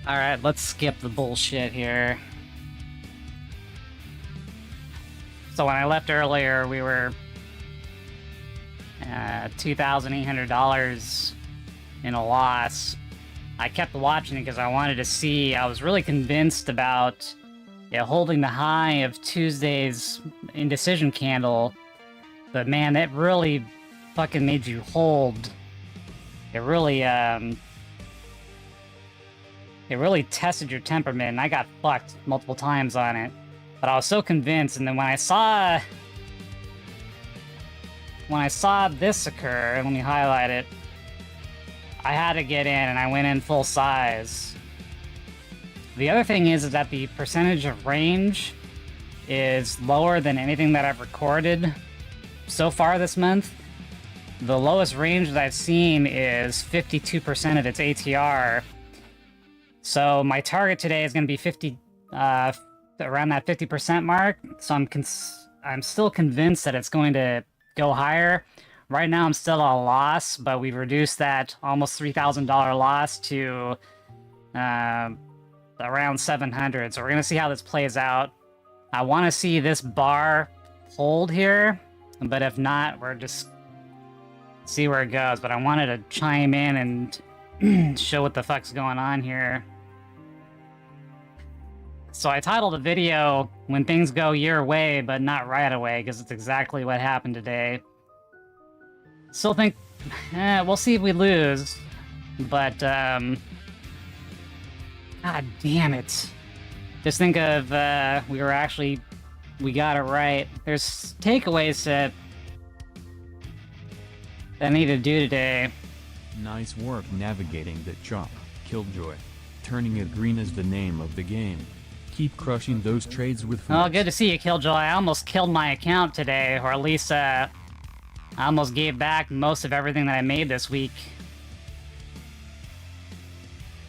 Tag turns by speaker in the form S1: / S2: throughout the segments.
S1: Alright, let's skip the bullshit here. So when I left earlier, we were $2,800 in a loss. I kept watching it because I wanted to see. I was really convinced about holding the high of Tuesday's indecision candle, but man, that really fucking made you hold. It really tested your temperament, and I got fucked multiple times on it. But I was so convinced, and then when I saw this occur, let me highlight it, I had to get in, and I went in full size. The other thing is that the percentage of range is lower than anything that I've recorded so far this month. The lowest range that I've seen is 52% of its ATR. So my target today is going to be around that 50% mark. So I'm still convinced that it's going to go higher. Right now I'm still at a loss, but we've reduced that almost $3,000 loss to around 700. So we're going to see how this plays out. I want to see this bar hold here, but if not, we're just see where it goes. But I wanted to chime in and show what the fuck's going on here. So I titled the video, "When Things Go Your Way, but Not Right Away," because it's exactly what happened today. Still think, we'll see if we lose, but, God damn it. Just think of, we got it right. There's takeaways that I need to do today.
S2: Nice work navigating that chop, Killjoy. Turning it green is the name of the game. Keep crushing those trades with force.
S1: Oh, good to see you, Killjoy. I almost killed my account today, or at least, I almost gave back most of everything that I made this week.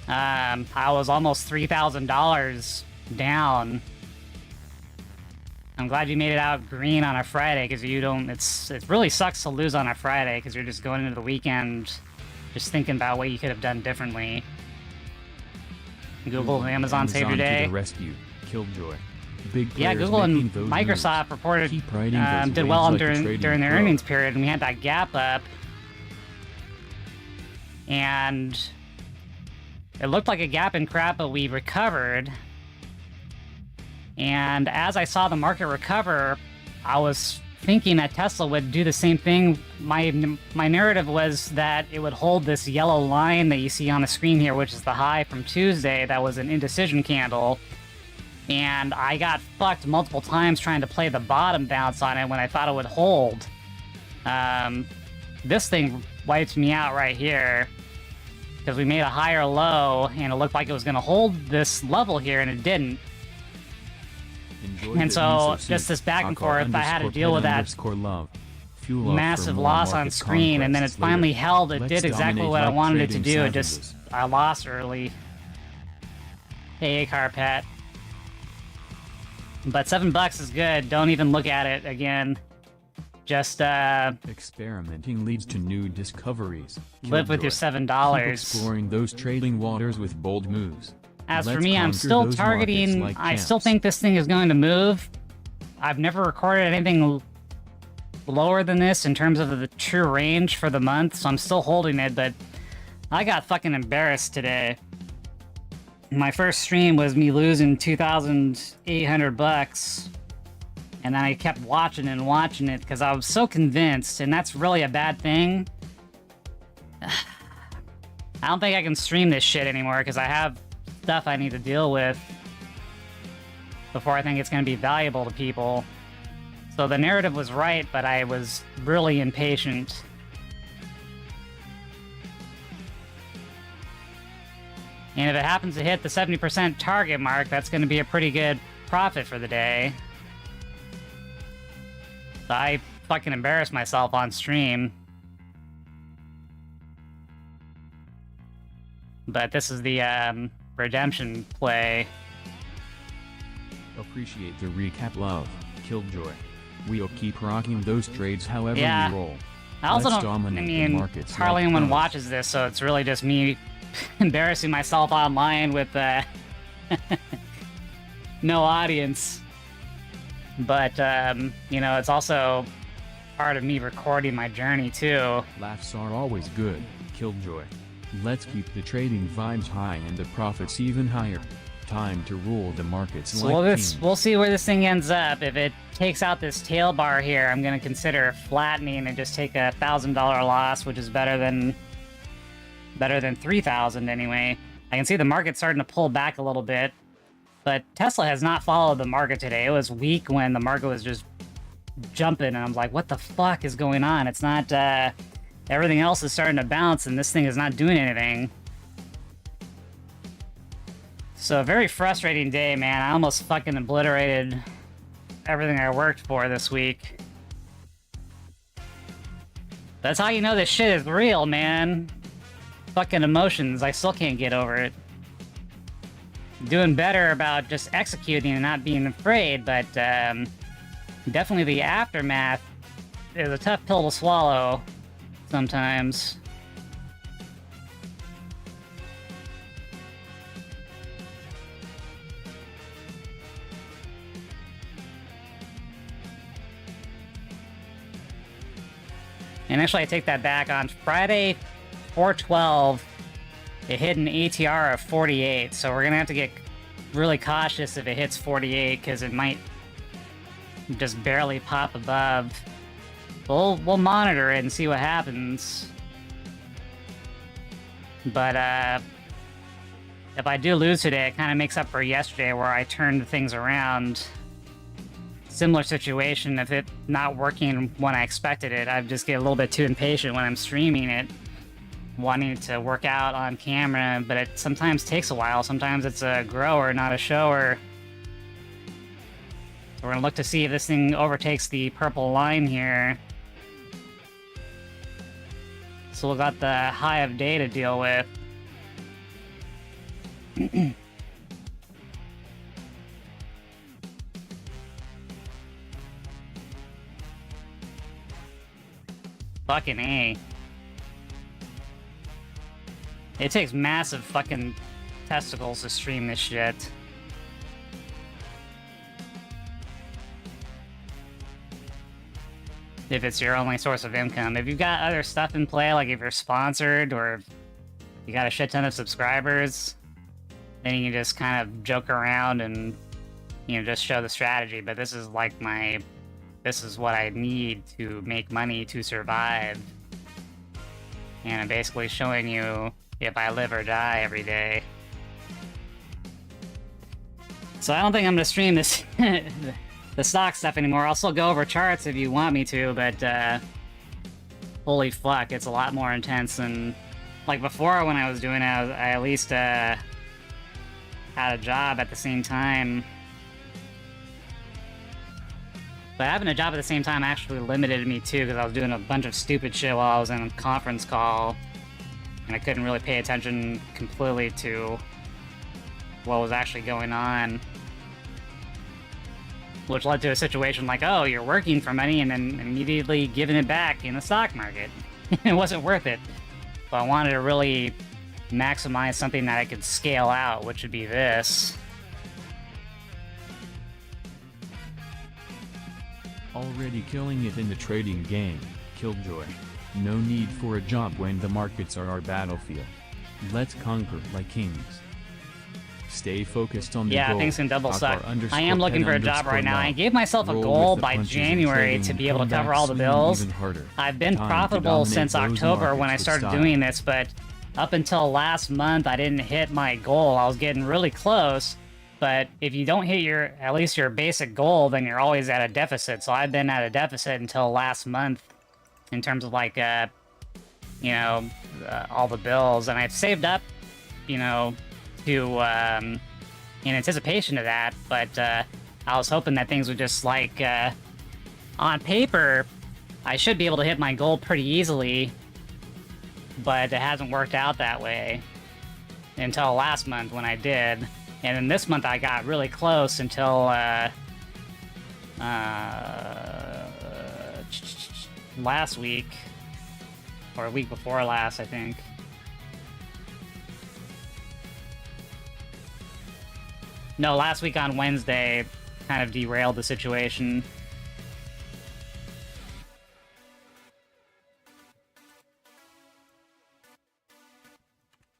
S1: I was almost $3,000 down. I'm glad you made it out green on a Friday, because it really sucks to lose on a Friday, because you're just going into the weekend just thinking about what you could have done differently. Google and Amazon saved your day.
S2: To the rescue, Killjoy. Big
S1: yeah, Google and Microsoft reported did well during their earnings period, and we had that gap up, and it looked like a gap in crap, but we recovered. And as I saw the market recover, I was thinking that Tesla would do the same thing. My narrative was that it would hold this yellow line that you see on the screen here, which is the high from Tuesday. That was an indecision candle. And I got fucked multiple times trying to play the bottom bounce on it when I thought it would hold. This thing wiped me out right here, because we made a higher low, and it looked like it was going to hold this level here, and it didn't. And so, just this back and forth, I had to deal with that massive loss on screen, and then it finally held. It did exactly what I wanted it to do. I lost early. Hey, Carpet. But $7 is good. Don't even look at it again. Just,
S2: experimenting leads to new discoveries.
S1: Live with your $7.
S2: Keep exploring those trading waters with bold moves.
S1: As for me, I'm still targeting, I still think this thing is going to move. I've never recorded anything lower than this in terms of the true range for the month, so I'm still holding it, but I got fucking embarrassed today. My first stream was me losing $2,800, and then I kept watching and watching it because I was so convinced, and that's really a bad thing. I don't think I can stream this shit anymore because I have stuff I need to deal with before I think it's going to be valuable to people. So the narrative was right, but I was really impatient. And if it happens to hit the 70% target mark, that's going to be a pretty good profit for the day. So I fucking embarrassed myself on stream. But this is the redemption play.
S2: Appreciate the recap, love, Killjoy. We'll keep rocking those trades however we roll.
S1: I also
S2: Let's
S1: don't, I
S2: dominate the
S1: mean,
S2: markets
S1: hardly
S2: like
S1: anyone
S2: pros.
S1: watches this, so it's really just me embarrassing myself online with no audience. But, you know, it's also part of me recording my journey, too.
S2: Laughs are always good, Killjoy. Let's keep the trading vibes high and the profits even higher. Time to rule the markets
S1: So
S2: like kings.
S1: we'll see where this thing ends up. If it takes out this tail bar here, I'm going to consider flattening and just take a $1,000 loss, which is better than 3,000 anyway. I can see the market starting to pull back a little bit, but Tesla has not followed the market today. It was weak when the market was just jumping, and I'm like, what the fuck is going on? It's not, everything else is starting to bounce, and this thing is not doing anything. So, a very frustrating day, man. I almost fucking obliterated everything I worked for this week. That's how you know this shit is real, man. Fucking emotions. I still can't get over it. Doing better about just executing and not being afraid, but definitely the aftermath is a tough pill to swallow sometimes. And actually, I take that back. On Friday, 4/12, it hit an ATR of 48, so we're gonna have to get really cautious if it hits 48, because it might just barely pop above. We'll monitor it and see what happens. But if I do lose today, it kind of makes up for yesterday where I turned things around. Similar situation, if it not working when I expected it, I just get a little bit too impatient when I'm streaming it, wanting to work out on camera, but it sometimes takes a while. Sometimes it's a grower, not a shower. So we're gonna look to see if this thing overtakes the purple line here. So we got the high of day to deal with. Fucking A. It takes massive fucking testicles to stream this shit. If it's your only source of income. If you've got other stuff in play, like if you're sponsored or you got a shit ton of subscribers, then you can just kind of joke around and, you know, just show the strategy. But this is like this is what I need to make money to survive. And I'm basically showing you if I live or die every day. So I don't think I'm gonna stream this the stock stuff anymore. I'll still go over charts if you want me to, but holy fuck, it's a lot more intense than like before. When I was doing it, I at least had a job at the same time. But having a job at the same time actually limited me too, because I was doing a bunch of stupid shit while I was in a conference call, and I couldn't really pay attention completely to what was actually going on. Which led to a situation like, oh, you're working for money and then immediately giving it back in the stock market. It wasn't worth it. So I wanted to really maximize something that I could scale out, which would be this.
S2: Already killing it in the trading game, Killjoy. No need for a job when the markets are our battlefield. Let's conquer like kings. Stay focused on the goal.
S1: Yeah, things can double suck.
S2: Akbar
S1: I am looking for a job right now. I gave myself a
S2: Roll
S1: goal
S2: with the
S1: by
S2: punches in
S1: January
S2: trading
S1: to
S2: and
S1: be able to
S2: come
S1: cover
S2: back
S1: all the
S2: swinging
S1: bills.
S2: even harder.
S1: I've been
S2: Time to
S1: profitable
S2: dominate
S1: since
S2: those
S1: October when I
S2: markets with
S1: started
S2: style.
S1: doing this, but up until last month, I didn't hit my goal. I was getting really close, but if you don't hit at least your basic goal, then you're always at a deficit. So I've been at a deficit until last month in terms of like, you know, all the bills, and I've saved up, you know, to, in anticipation of that, but I was hoping that things would just like, on paper, I should be able to hit my goal pretty easily, but it hasn't worked out that way until last month when I did. And then this month I got really close until last week. Or a week before last, I think. No, last week on Wednesday kind of derailed the situation.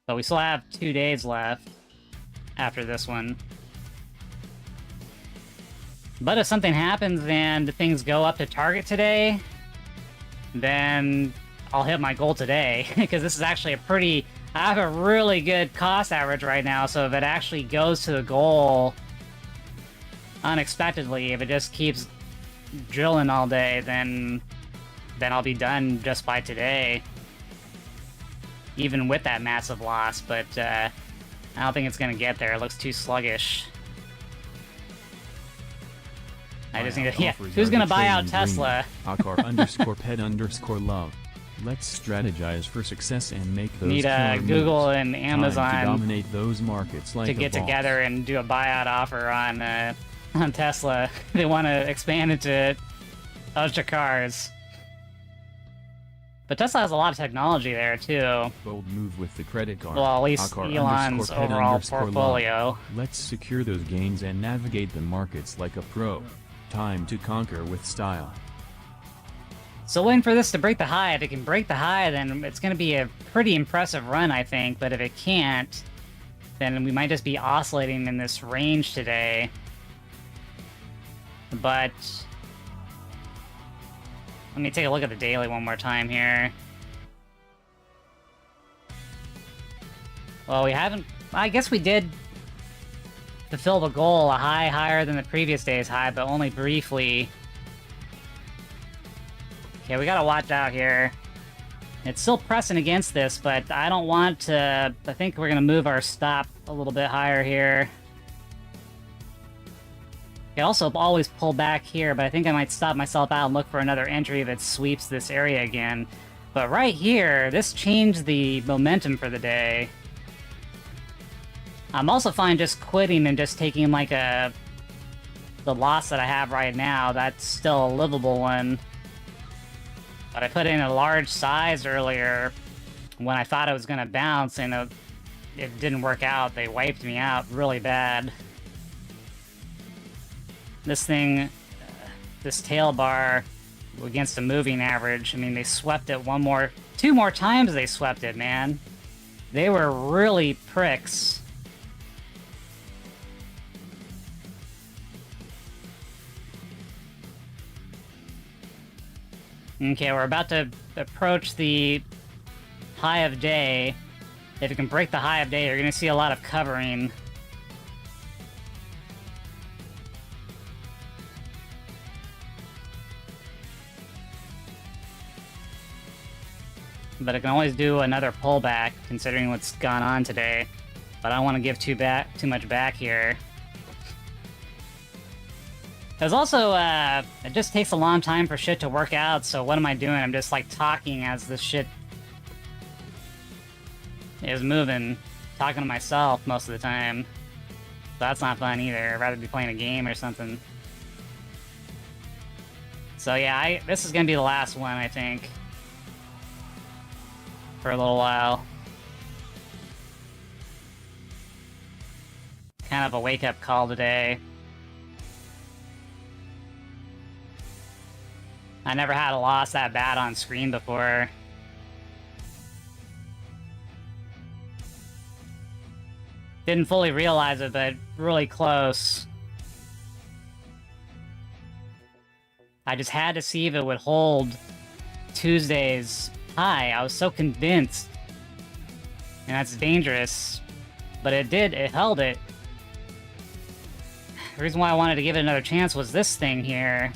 S1: But we still have 2 days left after this one. But if something happens and things go up to target today, then I'll hit my goal today. Because this is actually a pretty... I have a really good cost average right now, so if it actually goes to the goal unexpectedly, if it just keeps drilling all day, then I'll be done just by today. Even with that massive loss, but I don't think it's gonna get there. It looks too sluggish. I just need to... Yeah, who's gonna buy out Tesla?
S2: Akar_pet_love. Let's strategize for success and make those
S1: Need Google and Amazon
S2: to dominate those markets like
S1: to get together and do a buyout offer on Tesla. They want to expand into ultra cars. But Tesla has a lot of technology there too.
S2: Bold move with the credit card.
S1: Well, at least Elon's overall portfolio.
S2: Let's secure those gains and navigate the markets like a pro. Time to conquer with style.
S1: So waiting for this to break the high. If it can break the high, then it's going to be a pretty impressive run, I think. But if it can't, then we might just be oscillating in this range today. But let me take a look at the daily one more time here. Well, we haven't... I guess we did fulfill the goal, a high higher than the previous day's high, but only briefly. Okay, we gotta watch out here. It's still pressing against this, but I don't want to... I think we're gonna move our stop a little bit higher here. I also always pull back here, but I think I might stop myself out and look for another entry if it sweeps this area again. But right here, this changed the momentum for the day. I'm also fine just quitting and just taking like the loss that I have right now. That's still a livable one. But I put in a large size earlier when I thought it was gonna bounce, and it didn't work out. They wiped me out really bad. This thing, this tail bar against the moving average, I mean, they swept it two more times they swept it, man. They were really pricks. Okay, we're about to approach the high of day. If it can break the high of day, you're going to see a lot of covering. But it can always do another pullback, considering what's gone on today. But I don't want to give too much back here. There's also, it just takes a long time for shit to work out, so what am I doing? I'm just, like, talking as this shit is moving. Talking to myself most of the time. So that's not fun either. I'd rather be playing a game or something. So yeah, this is gonna be the last one, I think. For a little while. Kind of a wake-up call today. I never had a loss that bad on screen before. Didn't fully realize it, but really close. I just had to see if it would hold Tuesday's high. I was so convinced. And that's dangerous. But it did, it held it. The reason why I wanted to give it another chance was this thing here.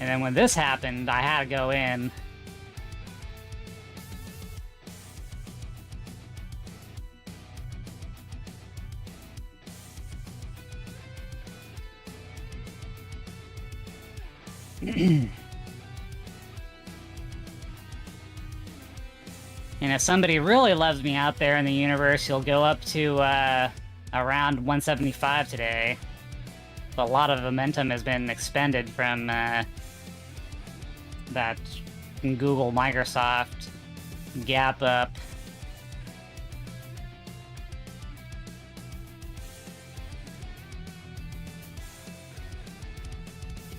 S1: And then when this happened, I had to go in. And if somebody really loves me out there in the universe, he'll go up to around 175 today. But a lot of momentum has been expended from that and Google, Microsoft, gap up.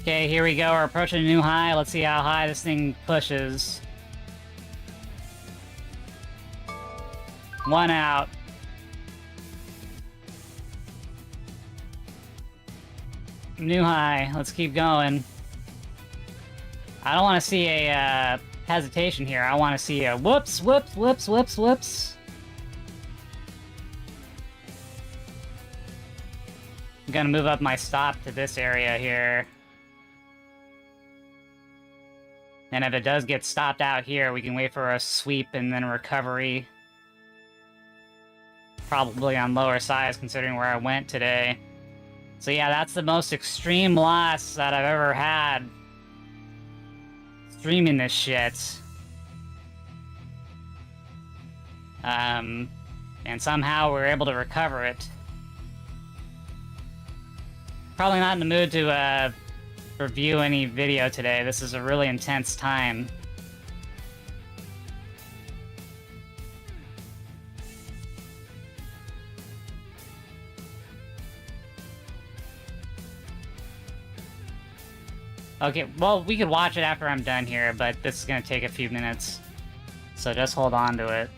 S1: Okay, here we go. We're approaching a new high. Let's see how high this thing pushes. One out. New high. Let's keep going. I don't want to see a hesitation here. I want to see a whoops, whoops, whoops, whoops, whoops. I'm gonna move up my stop to this area here. And if it does get stopped out here, we can wait for a sweep and then a recovery. Probably on lower size considering where I went today. So yeah, that's the most extreme loss that I've ever had streaming this shit. And somehow we're able to recover it. Probably not in the mood to review any video today. This is a really intense time. Okay, well, we could watch it after I'm done here, but this is gonna take a few minutes. So just hold on to it.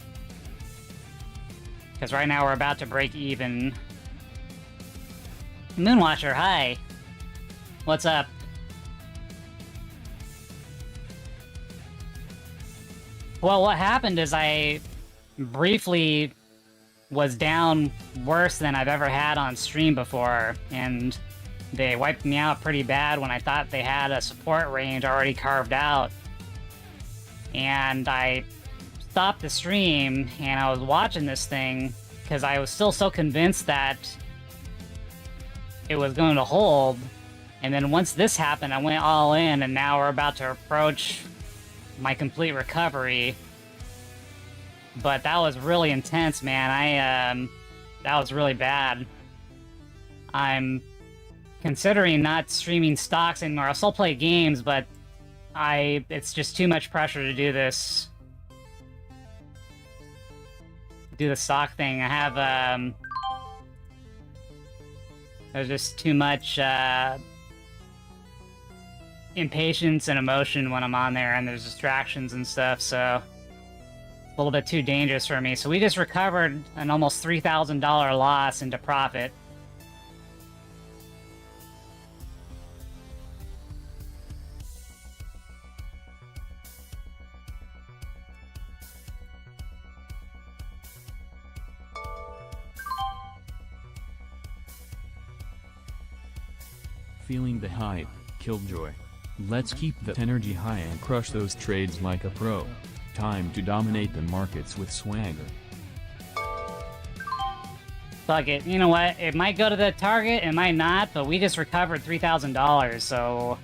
S1: Because right now we're about to break even. Moonwatcher, hi! What's up? Well, what happened is I briefly was down worse than I've ever had on stream before, and they wiped me out pretty bad when I thought they had a support range already carved out. And I stopped the stream, and I was watching this thing, because I was still so convinced that it was going to hold. And then once this happened, I went all in, and now we're about to approach my complete recovery. But that was really intense, man. That was really bad. I'm considering not streaming stocks anymore. I'll still play games, but it's just too much pressure to do this. Do the stock thing. I have, there's just too much, impatience and emotion when I'm on there, and there's distractions and stuff, so it's a little bit too dangerous for me. So we just recovered an almost $3,000 loss into profit.
S2: Feeling the hype, Killjoy. Let's keep the energy high and crush those trades like a pro. Time to dominate the markets with swagger.
S1: Fuck it. You know what? It might go to the target, it might not, but we just recovered $3,000, so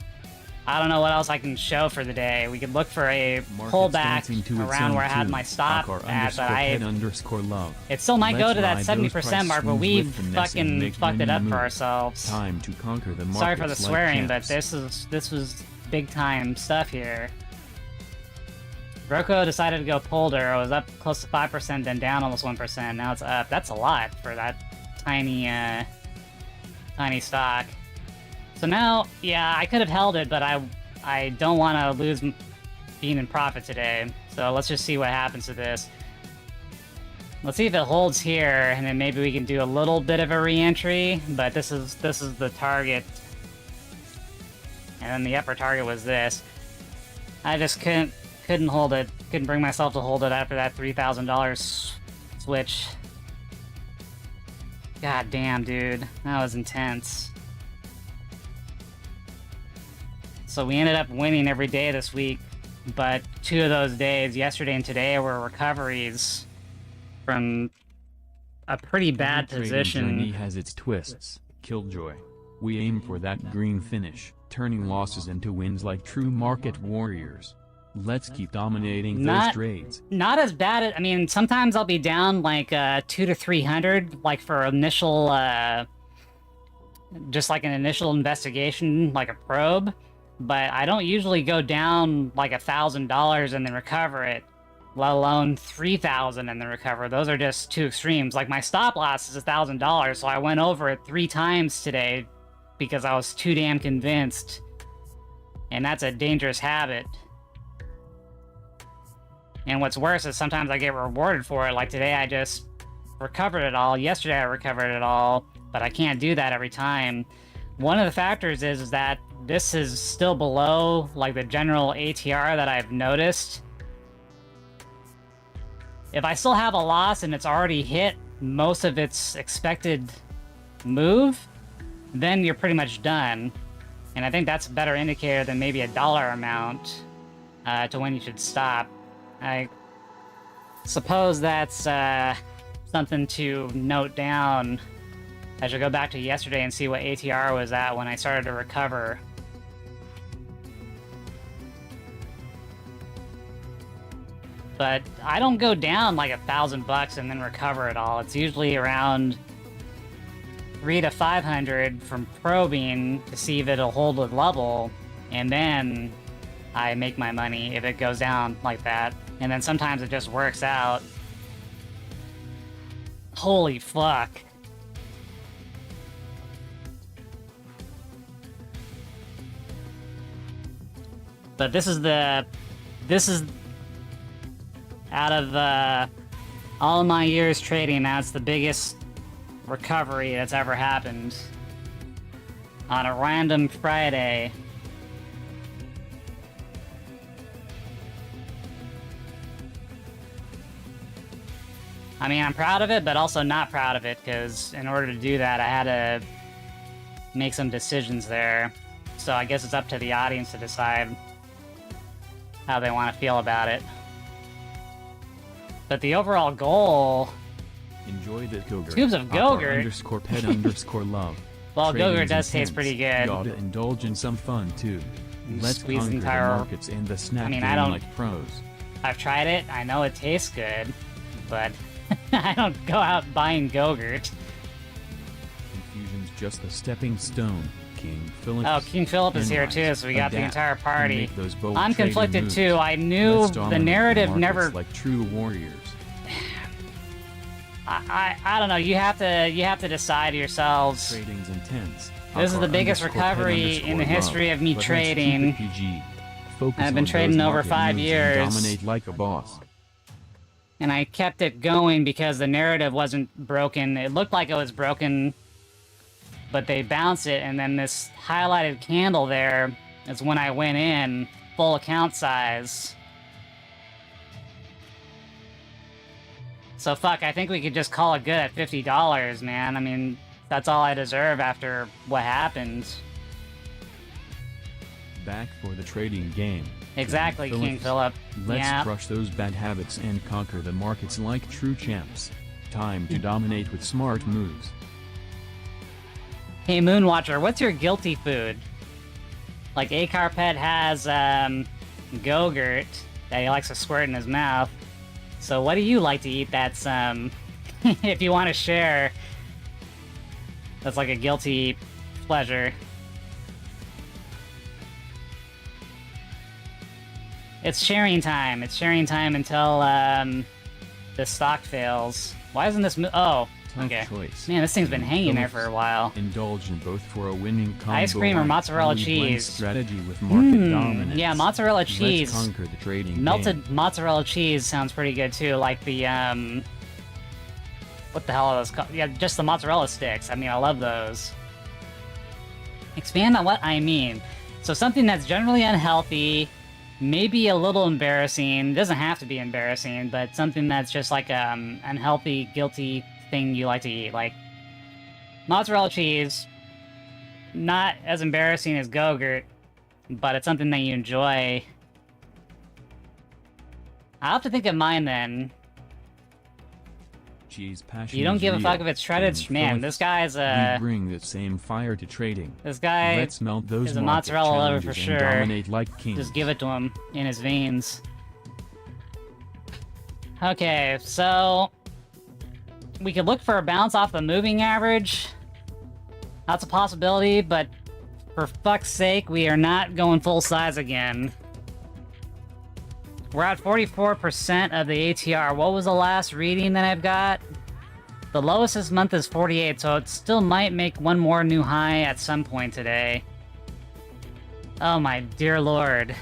S1: I don't know what else I can show for the day. We could look for a pullback around where I had my stop at, but
S2: love.
S1: It still might go to that 70% mark, but we fucking fucked it up for ourselves.
S2: Time to conquer the markets.
S1: Sorry for the swearing,
S2: like
S1: but this was big time stuff here. Roku decided to go Polder. It was up close to 5%, then down almost 1%. Now it's up. That's a lot for that tiny, tiny stock. So now, yeah, I could have held it, but I don't want to lose being in profit today. So let's just see what happens to this. Let's see if it holds here, and then maybe we can do a little bit of a re-entry. But this is the target, and then the upper target was this. I just couldn't hold it. Couldn't bring myself to hold it after that $3,000 switch. God damn, dude, that was intense. So we ended up winning every day this week, but 2 of those days, yesterday and today, were recoveries from a pretty bad position.
S2: Trading journey has its twists, Killjoy. We aim for that green finish, turning losses into wins like true market warriors. Let's keep dominating those trades.
S1: Not as bad as, I mean, sometimes I'll be down like 200 to 300, like for initial, just like an initial investigation, like a probe. but I don't usually go down like $1,000 and then recover it, let alone 3,000 and then recover. Those are just two extremes. Like my stop loss is $1,000, so I went over it 3 times today because I was too damn convinced, and that's a dangerous habit. And what's worse is sometimes I get rewarded for it. Like today I just recovered it all. Yesterday I recovered it all, but I can't do that every time. One of the factors is that this is still below like the general ATR that I've noticed. If I still have a loss and it's already hit most of its expected move, then you're pretty much done. And I think that's a better indicator than maybe a dollar amount to when you should stop. I suppose that's something to note down. I should go back to yesterday and see what ATR was at when I started to recover. But I don't go down like $1,000 and then recover it all. It's usually around 300 to 500 from probing to see if it'll hold a level, and then I make my money if it goes down like that. And then sometimes it just works out. Holy fuck. But this is out of all my years trading, that's the biggest recovery that's ever happened on a random Friday. I mean, I'm proud of it, but also not proud of it, because in order to do that, I had to make some decisions there. So I guess it's up to the audience to decide how they want to feel about it. But the overall goal...
S2: Enjoy the Gogurt.
S1: Scoops of Gogurt.
S2: _ pet _ love.
S1: Well,
S2: Trading's
S1: Gogurt does taste
S2: intense.
S1: pretty good.
S2: Gotta indulge in some fun too. Let's
S1: Squeeze
S2: conquer
S1: entire-
S2: the markets and the snack
S1: I mean,
S2: game
S1: I don't-
S2: like pros.
S1: I've tried it, I know it tastes good, but I don't go out buying Gogurt.
S2: Confusion's just a stepping stone. King Philip.
S1: Oh, King Philip is here too, so we got the entire party. I'm conflicted too. I knew the narrative never...
S2: like true warriors.
S1: I don't know. You have to decide yourselves.
S2: Trading's intense.
S1: This is the biggest recovery in the history of me trading. I've been trading over 5 years.
S2: Dominate like a boss.
S1: And I kept it going because the narrative wasn't broken. It looked like it was broken, but they bounced it, and then this highlighted candle there is when I went in, full account size. So fuck, I think we could just call it good at $50, man. I mean, that's all I deserve after what happened.
S2: Back for the trading game.
S1: Exactly, King Philip.
S2: Let's crush those bad habits and conquer the markets like true champs. Time to dominate with smart moves.
S1: Hey, Moonwatcher, what's your guilty food? Like, Acarpet has, Gogurt that he likes to squirt in his mouth. So what do you like to eat that's, if you want to share, that's like a guilty pleasure? It's sharing time. It's sharing time until, the stock fails. Why isn't this oh, okay.
S2: Choice.
S1: Man, this thing's been hanging there for a while.
S2: Indulge in both for a winning combo.
S1: Ice cream or mozzarella cheese?
S2: Strategy with market dominance.
S1: Yeah, mozzarella cheese.
S2: Let's conquer the trading
S1: Melted
S2: game.
S1: mozzarella cheese sounds pretty good too, like the, what the hell are those called? Yeah, just the mozzarella sticks. I mean, I love those. Expand on what I mean. So something that's generally unhealthy, maybe a little embarrassing. It doesn't have to be embarrassing, but something that's just like unhealthy, guilty thing you like to eat. Like mozzarella cheese, not as embarrassing as Gogurt, but it's something that you enjoy. I'll have to think of mine then.
S2: Cheese passion.
S1: You don't
S2: is
S1: give a
S2: real.
S1: fuck if it's shredded.
S2: King
S1: Man,
S2: Philip,
S1: this guy's
S2: we bring the same fire to trading.
S1: This guy
S2: Let's melt those
S1: is a
S2: market
S1: mozzarella lover for
S2: challenges
S1: sure.
S2: and dominate like kings.
S1: Just give it to him in his veins. Okay, so we could look for a bounce off the moving average. That's a possibility, but For fuck's sake, we are not going full size again. We're at 44% of the ATR. What was the last reading that I've got? The lowest this month is 48, so it still might make one more new high at some point today. Oh my dear lord.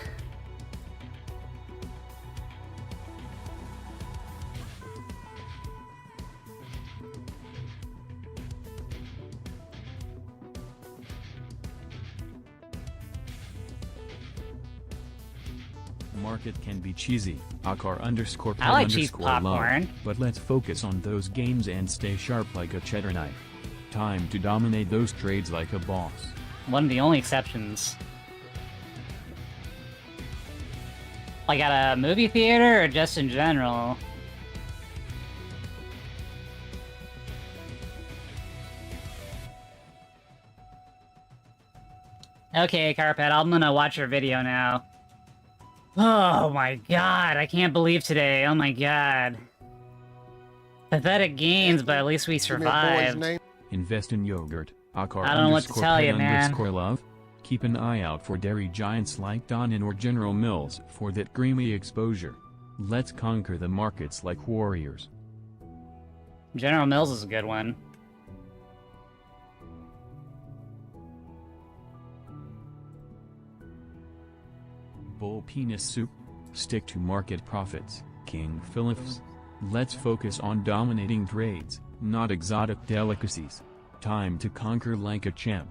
S2: Market can be cheesy, Akar underscore
S1: I like cheese
S2: underscore love,
S1: popcorn.
S2: but let's focus on those games and stay sharp like a cheddar knife. Time to dominate those trades like a boss.
S1: One of the only exceptions. Like at a movie theater or just in general? Okay, Carpet, I'm gonna watch your video now. Oh my god, I can't believe today. Oh my god. Pathetic gains, but at least we survived.
S2: Invest in yogurt, Akar
S1: I don't know what to
S2: underscore
S1: tell
S2: pet
S1: you, man.
S2: underscore love. Keep an eye out for dairy giants like Danone or General Mills for that creamy exposure. Let's conquer the markets like warriors.
S1: General Mills is a good one.
S2: Bull penis soup. Stick to market profits, King Philips. Let's focus on dominating trades, not exotic delicacies. Time to conquer like a champ.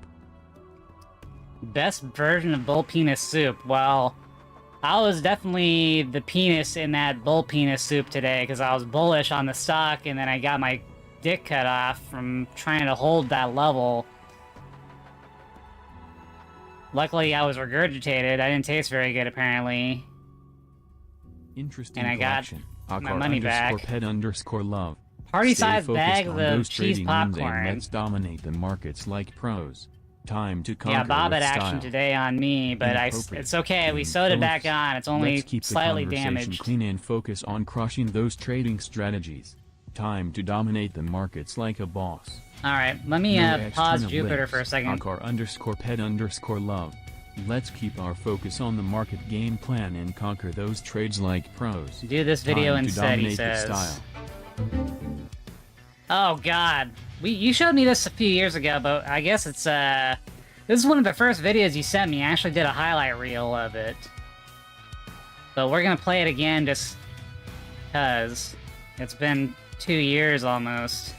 S1: Best version of bull penis soup. Well, I was definitely the penis in that bull penis soup today because I was bullish on the stock and then I got my dick cut off from trying to hold that level. Luckily, I was regurgitated. I didn't taste very good, apparently.
S2: Interesting
S1: And I got
S2: collection.
S1: my
S2: Akar
S1: money back.
S2: underscore pet underscore love.
S1: Party-sized
S2: Stay
S1: bag
S2: focused on
S1: of
S2: those
S1: cheese
S2: trading wins and
S1: popcorn.
S2: let's dominate the markets like pros. Time to conquer
S1: Yeah, Bob
S2: with
S1: had action
S2: style.
S1: today on me, but
S2: Inappropriate.
S1: it's okay. We
S2: King
S1: sewed it back
S2: Phillips.
S1: on. It's only
S2: Let's keep
S1: slightly
S2: the conversation
S1: damaged.
S2: clean and focus on crushing those trading strategies. Time to dominate the markets like a boss.
S1: Alright, let me
S2: No
S1: pause
S2: external
S1: Jupiter
S2: links.
S1: for a second.
S2: Akar underscore pet underscore love. Let's keep our focus on the market game plan and conquer those trades like pros.
S1: Do this video
S2: Time to
S1: instead, he
S2: dominate the
S1: says.
S2: style.
S1: Oh god. You showed me this a few years ago, but I guess it's this is one of the first videos you sent me. I actually did a highlight reel of it. But we're gonna play it again just cause it's been 2 years almost.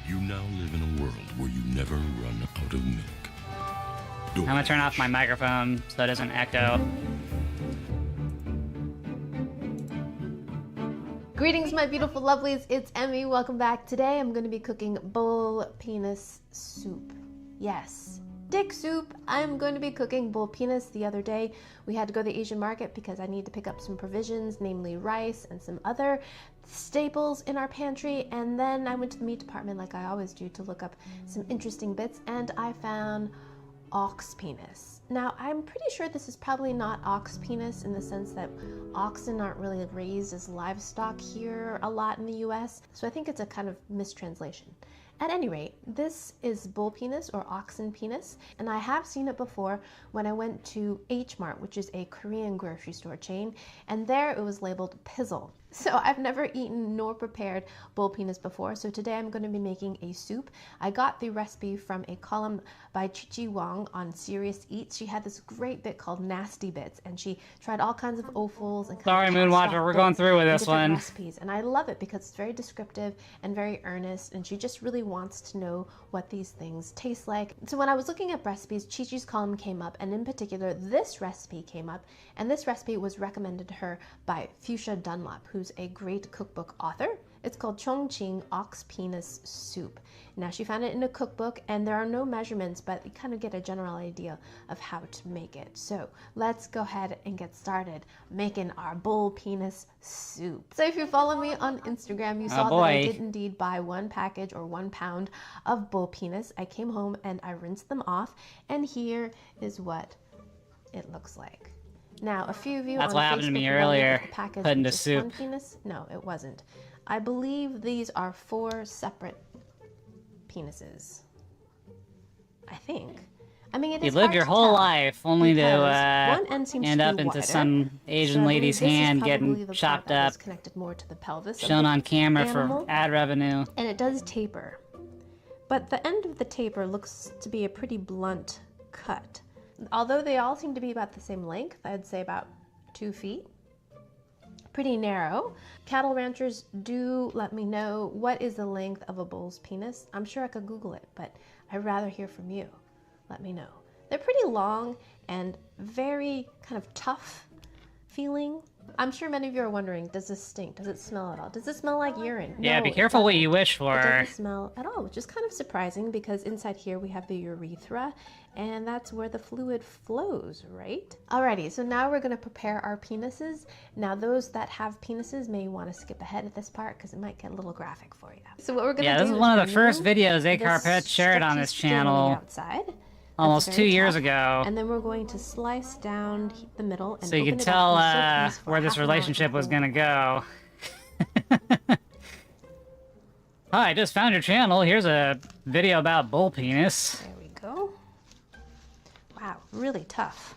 S3: You now live in a world where you never run out of milk.
S1: I'm gonna turn off my microphone so it doesn't echo.
S4: Greetings, my beautiful lovelies. It's Emmy. Welcome back. Today I'm going to be cooking bull penis soup. Yes, dick soup. I'm going to be cooking bull penis. The other day we had to go to the Asian market because I need to pick up some provisions, namely rice and some other staples in our pantry. And then I went to the meat department like I always do to look up some interesting bits, and I found ox penis. Now, I'm pretty sure this is probably not ox penis in the sense that oxen aren't really raised as livestock here a lot in the US, so I think it's a kind of mistranslation. At any rate, this is bull penis or oxen penis, and I have seen it before when I went to H Mart, which is a Korean grocery store chain, and there it was labeled pizzle. So I've never eaten nor prepared bull penis before, so today I'm going to be making a soup. I got the recipe from a column by Chichi Wong on Serious Eats. She had this great bit called Nasty Bits, and she tried all kinds of offals and
S1: Sorry,
S4: kind of
S1: Moonwatcher,
S4: cast off
S1: we're going
S4: bits
S1: through with
S4: and
S1: this
S4: different
S1: one.
S4: recipes, and I love it because it's very descriptive and very earnest, and she just really wants to know what these things taste like. So when I was looking at recipes, Chi-Chi's column came up, and in particular this recipe came up, and this recipe was recommended to her by Fuchsia Dunlop, who's a great cookbook author. It's called Chongqing Ox Penis Soup. Now, she found it in a cookbook, and there are no measurements, but you kind of get a general idea of how to make it. So let's go ahead and get started making our bull penis soup. So if you follow me on Instagram, you saw that I did indeed buy 1 package or 1 pound of bull penis. I came home and I rinsed them off, and here is what it looks like. Now, a few of you
S1: That's
S4: on
S1: what happened to me
S4: Facebook wondered
S1: earlier,
S4: if the package
S1: putting
S4: was
S1: the
S4: just
S1: soup.
S4: 1 penis. No, it wasn't. I believe these are 4 separate penises. I think. I mean, it
S1: You
S4: is
S1: lived
S4: hard
S1: your
S4: to
S1: whole
S4: tell
S1: life only to
S4: because one end seems
S1: end
S4: to
S1: up
S4: be
S1: into
S4: wider.
S1: some Asian
S4: So
S1: lady's
S4: this is
S1: hand
S4: probably
S1: getting
S4: the part
S1: chopped
S4: that
S1: up,
S4: was connected more to the pelvis of
S1: shown
S4: the
S1: on camera
S4: animal.
S1: for ad revenue.
S4: And it does taper. But the end of the taper looks to be a pretty blunt cut. Although they all seem to be about the same length, I'd say about 2 feet. Pretty narrow. Cattle ranchers, do let me know what is the length of a bull's penis. I'm sure I could Google it, but I'd rather hear from you. Let me know. They're pretty long and very kind of tough feeling. I'm sure many of you are wondering, does this stink? Does it smell at all? Does it smell like urine?
S1: Yeah,
S4: No,
S1: be
S4: it
S1: careful what
S4: doesn't.
S1: you wish
S4: It
S1: for.
S4: doesn't smell at all, which is kind of surprising because inside here we have the urethra and that's where the fluid flows, right? Alrighty, so now we're gonna prepare our penises. Now those that have penises may want to skip ahead at this part because it might get a little graphic for you. So what we're gonna do
S1: Yeah, this is one of the first
S4: remove
S1: videos A
S4: this
S1: Carpet shared on
S4: stretchy
S1: this
S4: skin on the
S1: channel
S4: outside.
S1: almost
S4: That's
S1: 2
S4: very
S1: years
S4: tough.
S1: ago.
S4: And then we're going to slice down the middle and
S1: So you
S4: open
S1: could
S4: it up
S1: tell
S4: and soak these for
S1: where this
S4: half an hour
S1: relationship was
S4: before-
S1: gonna go. Hi, I just found your channel. Here's a video about bull penis.
S4: There we go. Wow, really tough.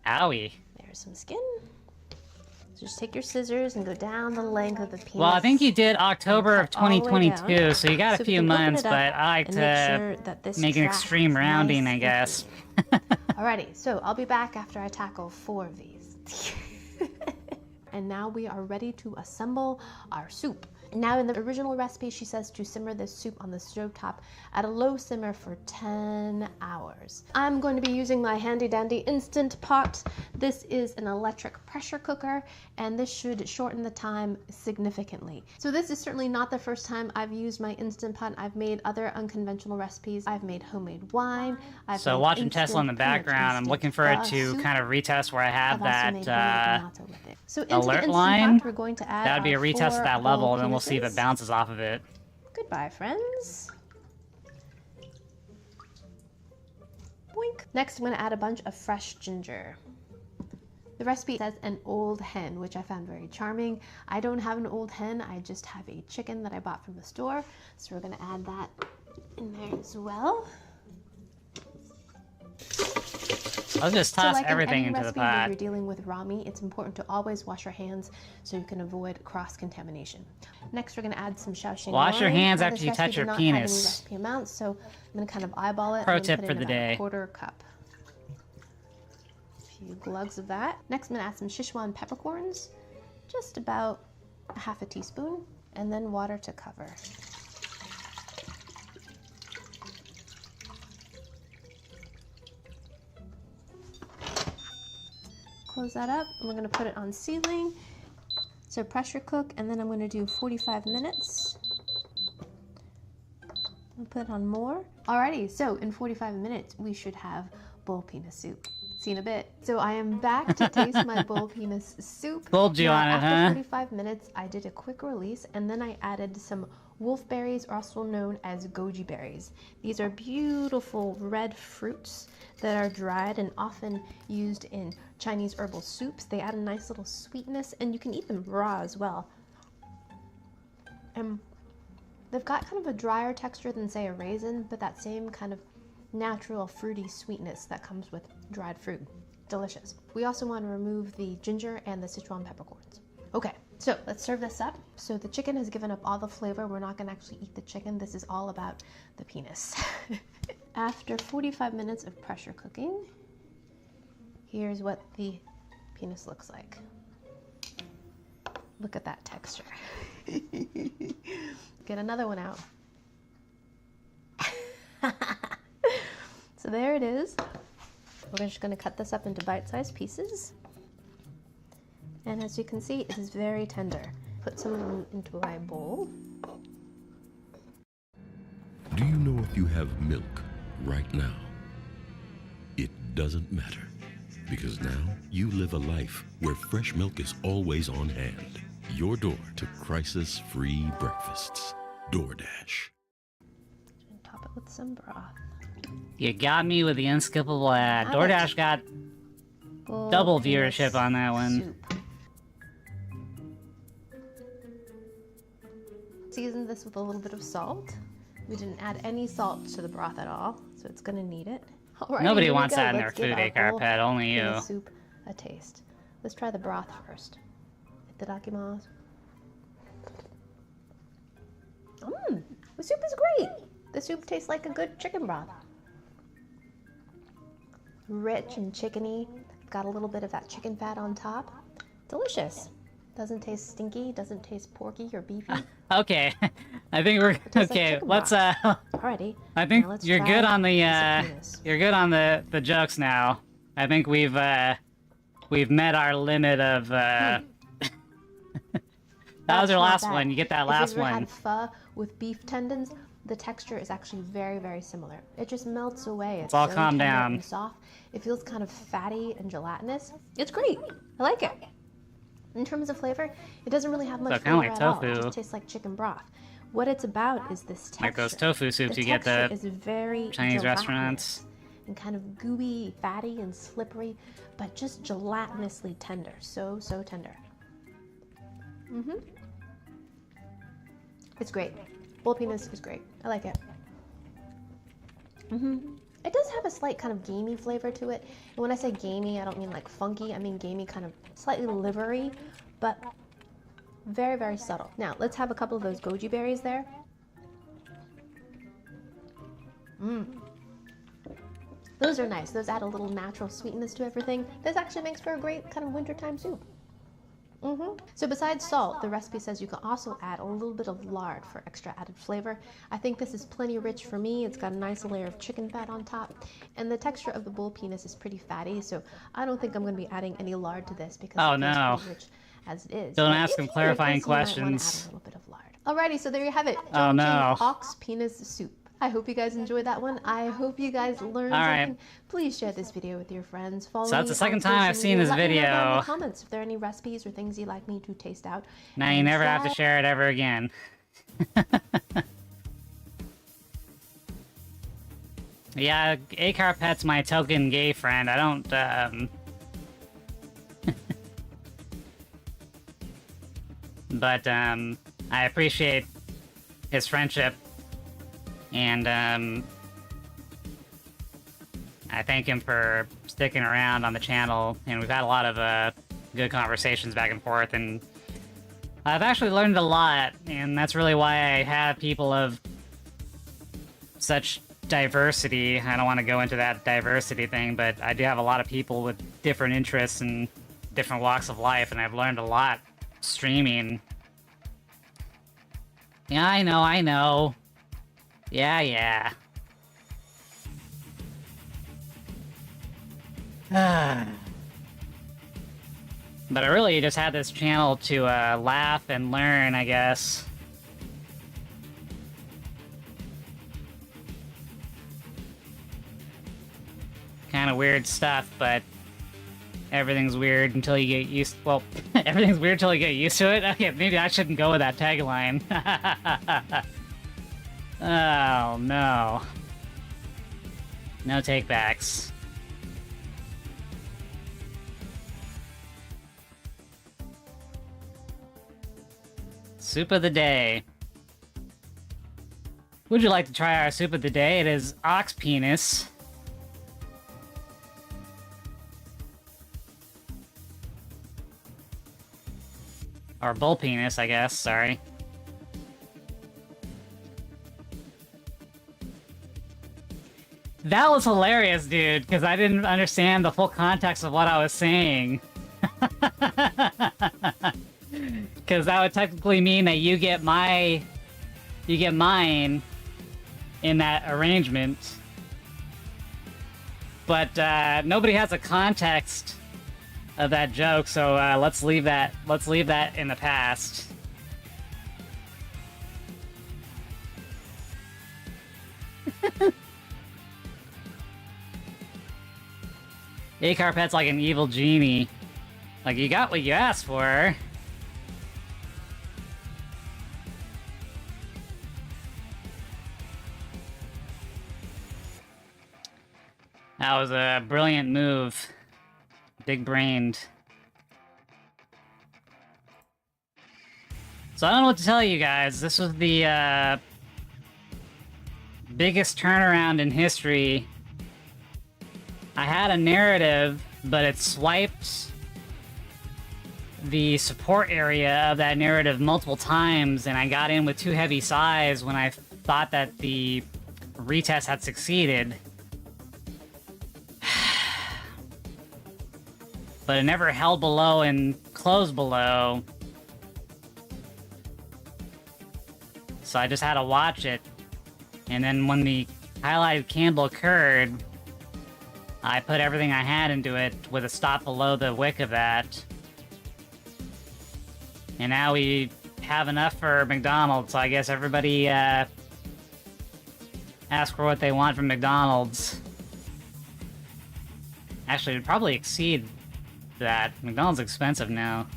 S1: Owie.
S4: There's some skin. So just take your scissors and go down the length of the penis.
S1: Well, I think you did October of
S4: cut all the way
S1: 2022,
S4: down.
S1: so you got
S4: So
S1: a
S4: we
S1: few
S4: can open
S1: months,
S4: it up
S1: but I like
S4: and make
S1: to
S4: sure that this
S1: make an
S4: track
S1: extreme
S4: is
S1: rounding,
S4: nice
S1: I
S4: and
S1: guess.
S4: Alrighty, so I'll be back after I tackle 4 of these. And now we are ready to assemble our soup. Now in the original recipe, she says to simmer this soup on the stovetop at a low simmer for 10 hours. I'm going to be using my handy dandy Instant Pot. This is an electric pressure cooker, and this should shorten the time significantly. So this is certainly not the first time I've used my Instant Pot. I've made other unconventional recipes. I've made homemade wine.
S1: So watching Tesla in the background, I'm looking for it to kind of retest where I have that
S4: So into the
S1: alert
S4: Instant
S1: line.
S4: Pot, we're going to add
S1: that would be a
S4: our
S1: retest
S4: 4
S1: of that level,
S4: whole
S1: and then we'll see if it
S4: penises.
S1: bounces off of it.
S4: Goodbye, friends. Boink. Next, I'm going to add a bunch of fresh ginger. The recipe says an old hen, which I found very charming. I don't have an old hen, I just have a chicken that I bought from the store. So we're going to add that in there as well.
S1: I'll just
S4: So
S1: toss
S4: like in
S1: everything
S4: any
S1: into the
S4: recipe where
S1: pot.
S4: you're dealing with raw meat, it's important to always wash your hands so you can avoid cross-contamination. Next, we're going to add some Shaoxing
S1: Wash your
S4: wine.
S1: hands
S4: Now,
S1: after
S4: this
S1: you
S4: recipe
S1: touch your
S4: did not have any
S1: penis.
S4: recipe amounts, so I'm going to kind of eyeball it.
S1: Pro
S4: and then
S1: tip
S4: put
S1: for
S4: in
S1: the
S4: about
S1: day.
S4: a 1/4 cup. A few glugs of that. Next, I'm going to add some Sichuan peppercorns, just about a 1/2 teaspoon, and then water to cover. Close that up, and we're going to put it on sealing. So pressure cook, and then I'm going to do 45 minutes. I'll put it on more. Alrighty, so in 45 minutes, we should have bull penis soup. See you in a bit. So I am back to taste my bull penis soup.
S1: Fooled you
S4: Now,
S1: on it,
S4: after
S1: huh?
S4: 45 minutes, I did a quick release, and then I added some wolfberries, also known as goji berries. These are beautiful red fruits that are dried and often used in Chinese herbal soups. They add a nice little sweetness, and you can eat them raw as well. And they've got kind of a drier texture than, say, a raisin, but that same kind of natural fruity sweetness that comes with dried fruit. Delicious. We also want to remove the ginger and the Sichuan peppercorns. Okay, so let's serve this up. So the chicken has given up all the flavor. We're not going to actually eat the chicken. This is all about the penis. After 45 minutes of pressure cooking, here's what the penis looks like. Look at that texture. Get another one out. So there it is. We're just going to cut this up into bite-sized pieces. And as you can see, it is very tender. Put some of them into my bowl.
S3: Do you know if you have milk right now? It doesn't matter, because now you live a life where fresh milk is always on hand. Your door to crisis-free breakfasts. DoorDash.
S4: And top it with some broth.
S1: You got me with the unskippable ad.
S4: Love it.
S1: DoorDash got
S4: Bull
S1: double
S4: penis
S1: viewership on that one.
S4: soup. Season this with a little bit of salt. We didn't add any salt to the broth at all, so it's gonna need it. Alrighty,
S1: Nobody
S4: here we
S1: wants
S4: go.
S1: that in their
S4: Let's give
S1: food,
S4: our
S1: Acar
S4: bowl
S1: Pet, only you.
S4: pina soup a taste. Let's try the broth first. Itadakimasu. The soup is great. The soup tastes like a good chicken broth. Rich and chickeny. Got a little bit of that chicken fat on top. Delicious. Doesn't taste stinky, doesn't taste porky or beefy.
S1: Okay, I think we're
S4: tastes like
S1: okay.
S4: chicken
S1: Let's
S4: Alrighty.
S1: I think
S4: now let's
S1: you're
S4: try
S1: good on the
S4: penis.
S1: you're good on the jokes now. I think we've met our limit of that was your
S4: not
S1: last
S4: bad.
S1: one. You get that
S4: If
S1: last
S4: you've ever
S1: one.
S4: had pho with beef tendons, the texture is actually very, very similar. It just melts away. It's
S1: all
S4: so
S1: calm
S4: tender
S1: down.
S4: and soft. It feels kind of fatty and gelatinous. It's great. I like it. In terms of flavor, it doesn't really have much
S1: So kinda
S4: flavor
S1: like
S4: at all. It
S1: tofu.
S4: just tastes like chicken broth. What it's about is this texture.
S1: Like those tofu soups
S4: the
S1: you get
S4: texture
S1: the
S4: is very
S1: Chinese
S4: gelatinous
S1: restaurants.
S4: and kind of gooey, fatty, and slippery, but just gelatinously tender. So, so tender. It's great. Bull penis is great. I like it. It does have a slight kind of gamey flavor to it. And when I say gamey, I don't mean like funky. I mean gamey, kind of slightly livery, but very, very subtle. Now, let's have a couple of those goji berries there. Those are nice. Those add a little natural sweetness to everything. This actually makes for a great kind of wintertime soup. So besides salt, the recipe says you can also add a little bit of lard for extra added flavor. I think this is plenty rich for me. It's got a nice layer of chicken fat on top, and the texture of the bull penis is pretty fatty, so I don't think I'm going to be adding any lard to this because
S1: Oh,
S4: it feels
S1: no.
S4: pretty rich as it is.
S1: Don't
S4: But
S1: ask
S4: if
S1: him
S4: you like
S1: clarifying
S4: this, you might wanna
S1: questions.
S4: add a little bit of lard. Alrighty, so there you have it.
S1: Oh, no.
S4: Chongqing ox penis soup. I hope you guys enjoyed that one. I hope you guys learned
S1: All right.
S4: something. Please share this video with your friends. Follow
S1: So that's
S4: me
S1: the second
S4: on
S1: time I've
S4: social
S1: seen
S4: media.
S1: this
S4: Let me know down in the
S1: video.
S4: comments if there are any recipes or things you'd like me to taste out.
S1: Now you
S4: and
S1: never have to
S4: try.
S1: share it ever again. Yeah, Acar Pet's my token gay friend. I don't, but, I appreciate his friendship, and, I thank him for sticking around on the channel, and we've had a lot of, good conversations back and forth, and I've actually learned a lot, and that's really why I have people of such diversity. I don't want to go into that diversity thing, but I do have a lot of people with different interests and different walks of life, and I've learned a lot streaming. Yeah, I know. Yeah. But I really just had this channel to laugh and learn, I guess. Kind of weird stuff, but everything's weird until you get used. Well, everything's weird until you get used to it. Okay, maybe I shouldn't go with that tagline. Oh no. No takebacks. Soup of the day. Would you like to try our soup of the day? It is ox penis. Or bull penis, I guess, sorry. That was hilarious, dude, because I didn't understand the full context of what I was saying. Because that would technically mean that you get mine in that arrangement. But nobody has a context of that joke, so let's leave that in the past. Acar Pet's like an evil genie. Like, you got what you asked for. That was a brilliant move. Big-brained. So I don't know what to tell you guys. This was the biggest turnaround in history. I had a narrative, but it swiped the support area of that narrative multiple times, and I got in with too heavy size when I thought that the retest had succeeded. But it never held below and closed below. So I just had to watch it. And then when the highlighted candle occurred, I put everything I had into it with a stop below the wick of that. And now we have enough for McDonald's, so I guess everybody ask for what they want from McDonald's. Actually, it'd probably exceed that. McDonald's is expensive now.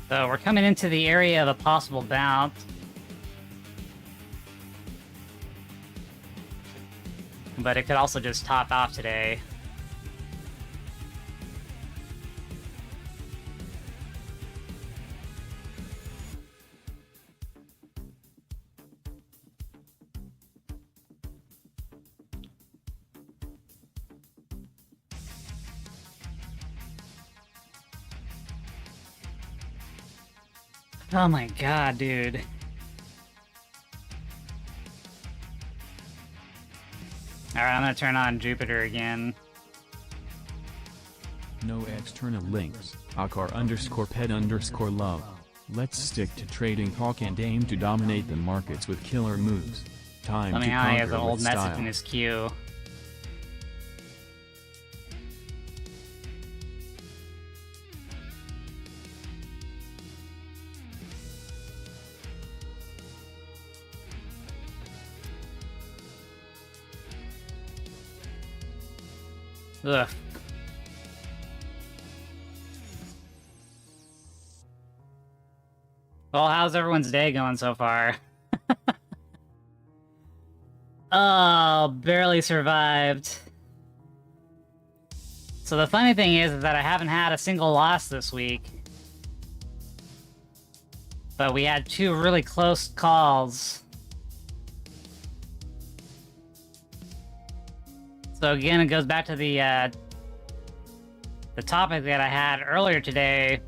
S1: So we're coming into the area of a possible bounce. But it could also just top off today. Oh my god, dude. Alright, I'm gonna turn on Jupiter again.
S2: No external links. Akar_pet_love. Let's stick to trading talk and aim to dominate the markets with killer moves. Time
S1: Let me
S2: to
S1: know he has
S2: conquer
S1: an old
S2: with
S1: message
S2: style.
S1: in his queue. Ugh. Well, how's everyone's day going so far? Oh, barely survived. So the funny thing is that I haven't had a single loss this week. But we had two really close calls. So again, it goes back to the topic that I had earlier today,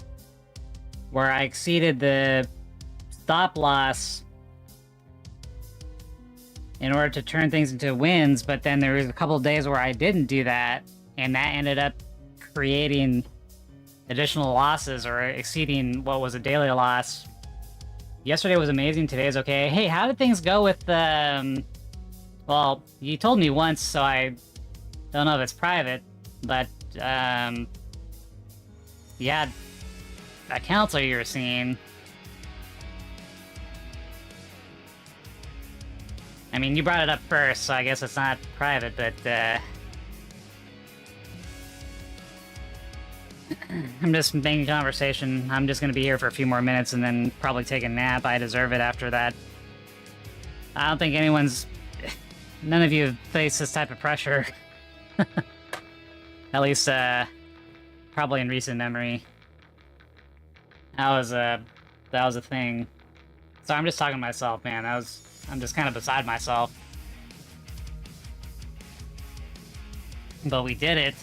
S1: where I exceeded the stop loss in order to turn things into wins, but then there was a couple of days where I didn't do that, and that ended up creating additional losses or exceeding what was a daily loss. Yesterday was amazing, today's okay. Hey, how did things go with, well, you told me once, so I don't know if it's private, but, you had a counselor you were seeing. I mean, you brought it up first, so I guess it's not private, but, I'm just making conversation. I'm just gonna be here for a few more minutes and then probably take a nap. I deserve it after that. I don't think none of you have faced this type of pressure. At least, probably in recent memory. That was a thing. So I'm just talking to myself, man. I'm just kind of beside myself. But we did it.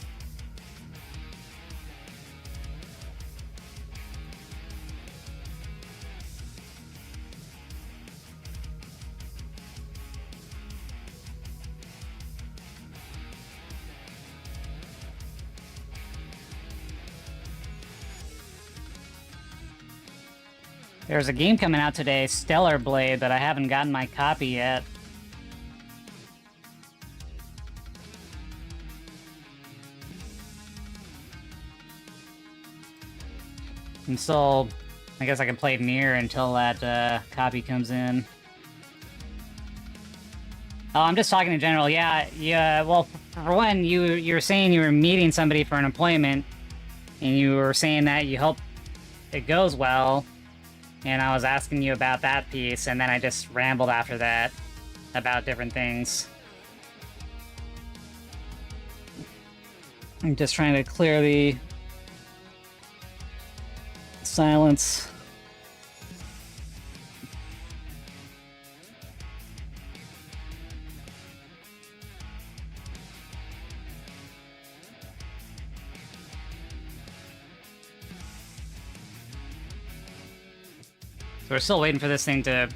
S1: There's a game coming out today, Stellar Blade, but I haven't gotten my copy yet. And so, I guess I can play Nier until that copy comes in. Oh, I'm just talking in general. Yeah. Well, for one, you were saying you were meeting somebody for an appointment, and you were saying that you hope it goes well. And I was asking you about that piece, and then I just rambled after that about different things. I'm just trying to clear the silence. So we're still waiting for this thing to...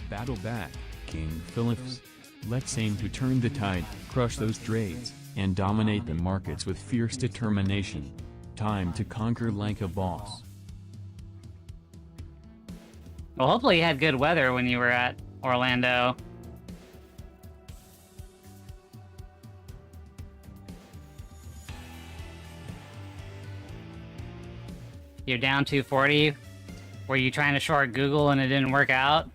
S2: Battle back, King Philips. Let's aim to turn the tide, crush those trades, and dominate the markets with fierce determination. Time to conquer like a boss.
S1: Well, hopefully you had good weather when you were at Orlando. You're down 240? Were you trying to short Google and it didn't work out?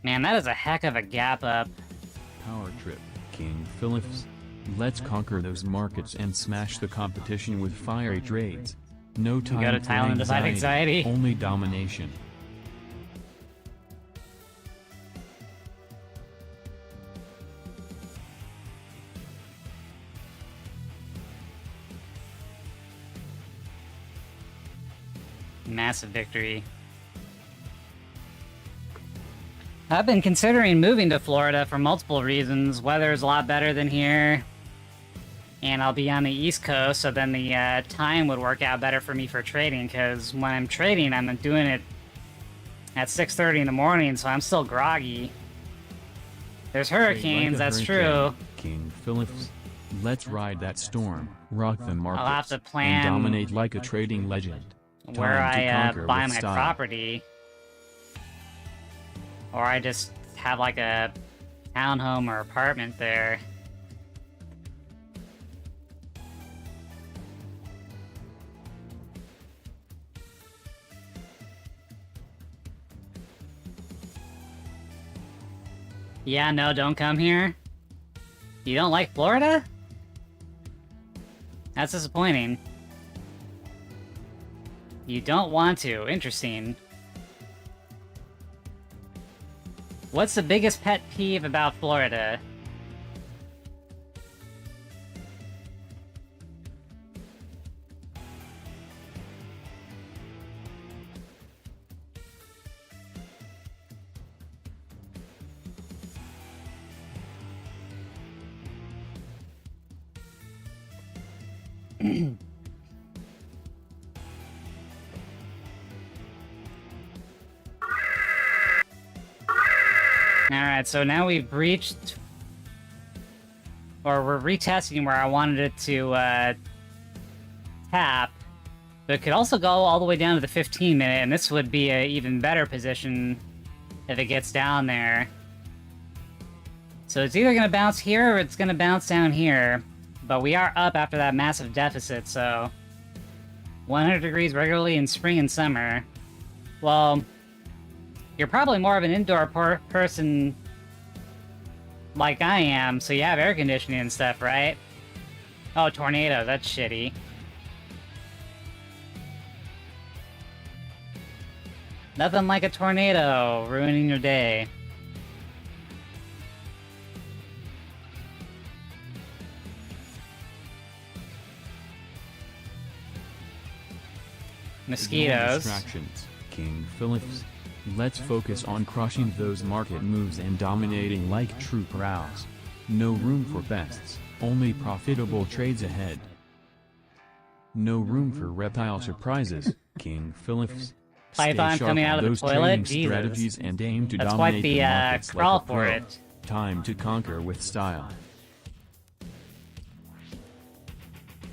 S1: Man, that is a heck of a gap up.
S2: Power trip, King Philips. Let's conquer those markets and smash the competition with fiery trades. No time
S1: go to
S2: for
S1: Thailand to fight anxiety.
S2: Only domination.
S1: Massive victory. I've been considering moving to Florida for multiple reasons. Weather's a lot better than here. And I'll be on the East Coast, so then the time would work out better for me for trading, because when I'm trading, I'm doing it at 6:30 in the morning, so I'm still groggy. There's hurricanes, that's true.
S2: King Philips. Let's ride that storm, rock the markets,
S1: I'll have to plan
S2: and dominate like a trading legend.
S1: where
S2: Time to
S1: I
S2: conquer
S1: buy
S2: with
S1: my
S2: style.
S1: property. Or I just have like a townhome or apartment there. Yeah, no, don't come here. You don't like Florida? That's disappointing. You don't want to. Interesting. What's the biggest pet peeve about Florida? Alright, so now we've breached... Or we're retesting where I wanted it to tap. But it could also go all the way down to the 15 minute, and this would be an even better position if it gets down there. So it's either going to bounce here or it's going to bounce down here. But we are up after that massive deficit, so... 100 degrees regularly in spring and summer. Well, you're probably more of an indoor person like I am, so you have air conditioning and stuff, right? Oh, tornado, that's shitty. Nothing like a tornado ruining your day.
S2: Ignore
S1: Mosquitoes.
S2: distractions, King Philips. Let's focus on crushing those market moves and dominating like true pros. No room for pests, only profitable trades ahead. No room for reptile surprises, King Philips. Stay
S1: Python
S2: sharp
S1: coming
S2: on
S1: out of the
S2: those
S1: toilet?
S2: trading
S1: Jesus.
S2: strategies and aim to
S1: That's
S2: dominate
S1: quite the
S2: markets
S1: crawl
S2: like a
S1: for
S2: pro.
S1: it.
S2: Time to conquer with style.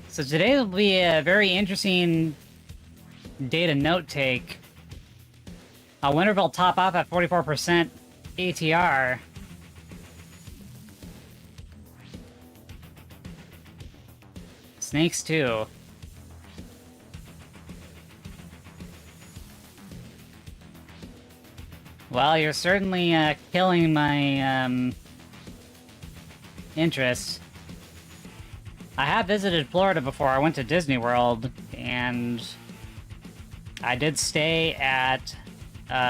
S1: So today will be a very interesting day to note take. I wonder if it'll top off at 44% ATR. Snakes too. Well, you're certainly killing my interest. I have visited Florida before. I went to Disney World, and I did stay at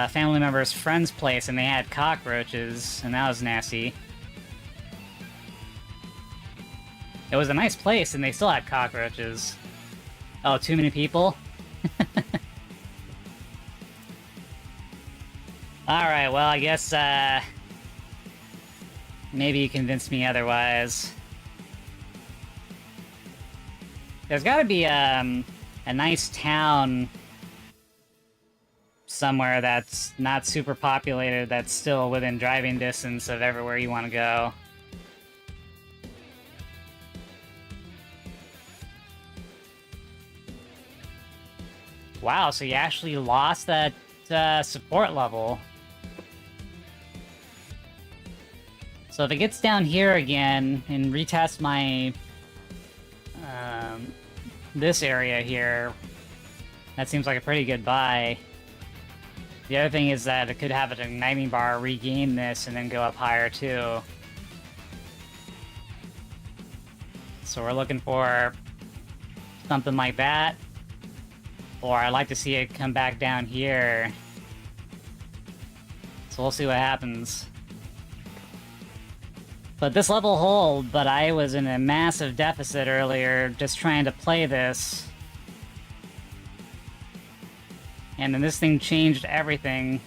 S1: family member's friend's place and they had cockroaches, and that was nasty. It was a nice place and they still had cockroaches. Oh, too many people? Alright, well, I guess, maybe you convinced me otherwise. There's gotta be, a nice town somewhere that's not super populated, that's still within driving distance of everywhere you want to go. Wow, so you actually lost that support level. So if it gets down here again and retests my this area here, that seems like a pretty good buy. The other thing is that it could have an igniting bar regain this and then go up higher too. So we're looking for something like that. Or I'd like to see it come back down here. So we'll see what happens. But this level hold, but I was in a massive deficit earlier just trying to play this. And then this thing changed everything.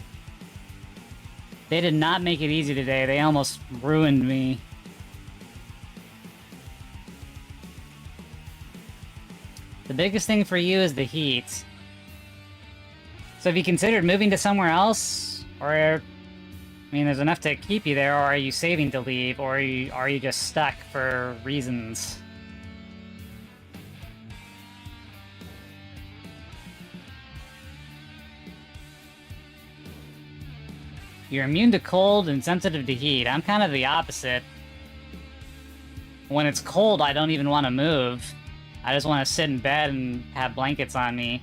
S1: They did not make it easy today. They almost ruined me. The biggest thing for you is the heat. So have you considered moving to somewhere else? Or, I mean, there's enough to keep you there, or are you saving to leave, or are you just stuck for reasons? You're immune to cold and sensitive to heat. I'm kind of the opposite. When it's cold, I don't even want to move. I just want to sit in bed and have blankets on me.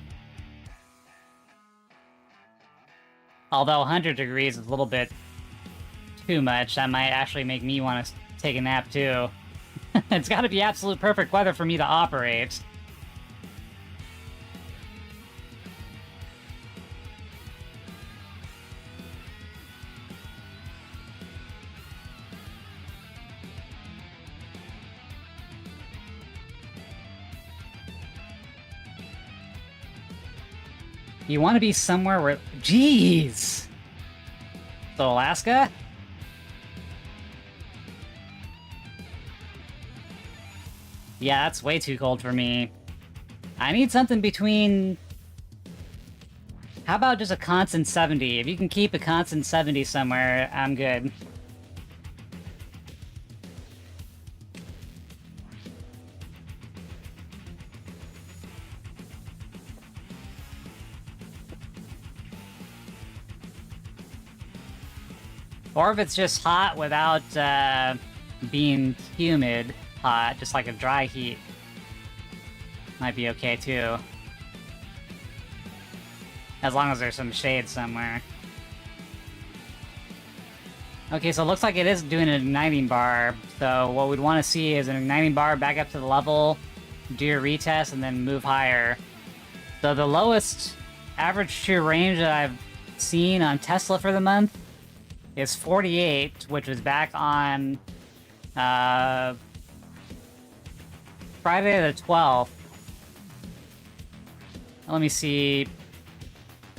S1: Although 100 degrees is a little bit too much. That might actually make me want to take a nap too. It's got to be absolute perfect weather for me to operate. You want to be somewhere where... Jeez! So Alaska? Yeah, that's way too cold for me. I need something between... How about just a constant 70? If you can keep a constant 70 somewhere, I'm good. Or if it's just hot without being humid hot, just like a dry heat, might be okay too. As long as there's some shade somewhere. Okay, so it looks like it is doing an igniting bar. So what we'd want to see is an igniting bar back up to the level, do your retest, and then move higher. So the lowest average true range that I've seen on Tesla for the month is 48, which was back on Friday the 12th. Let me see.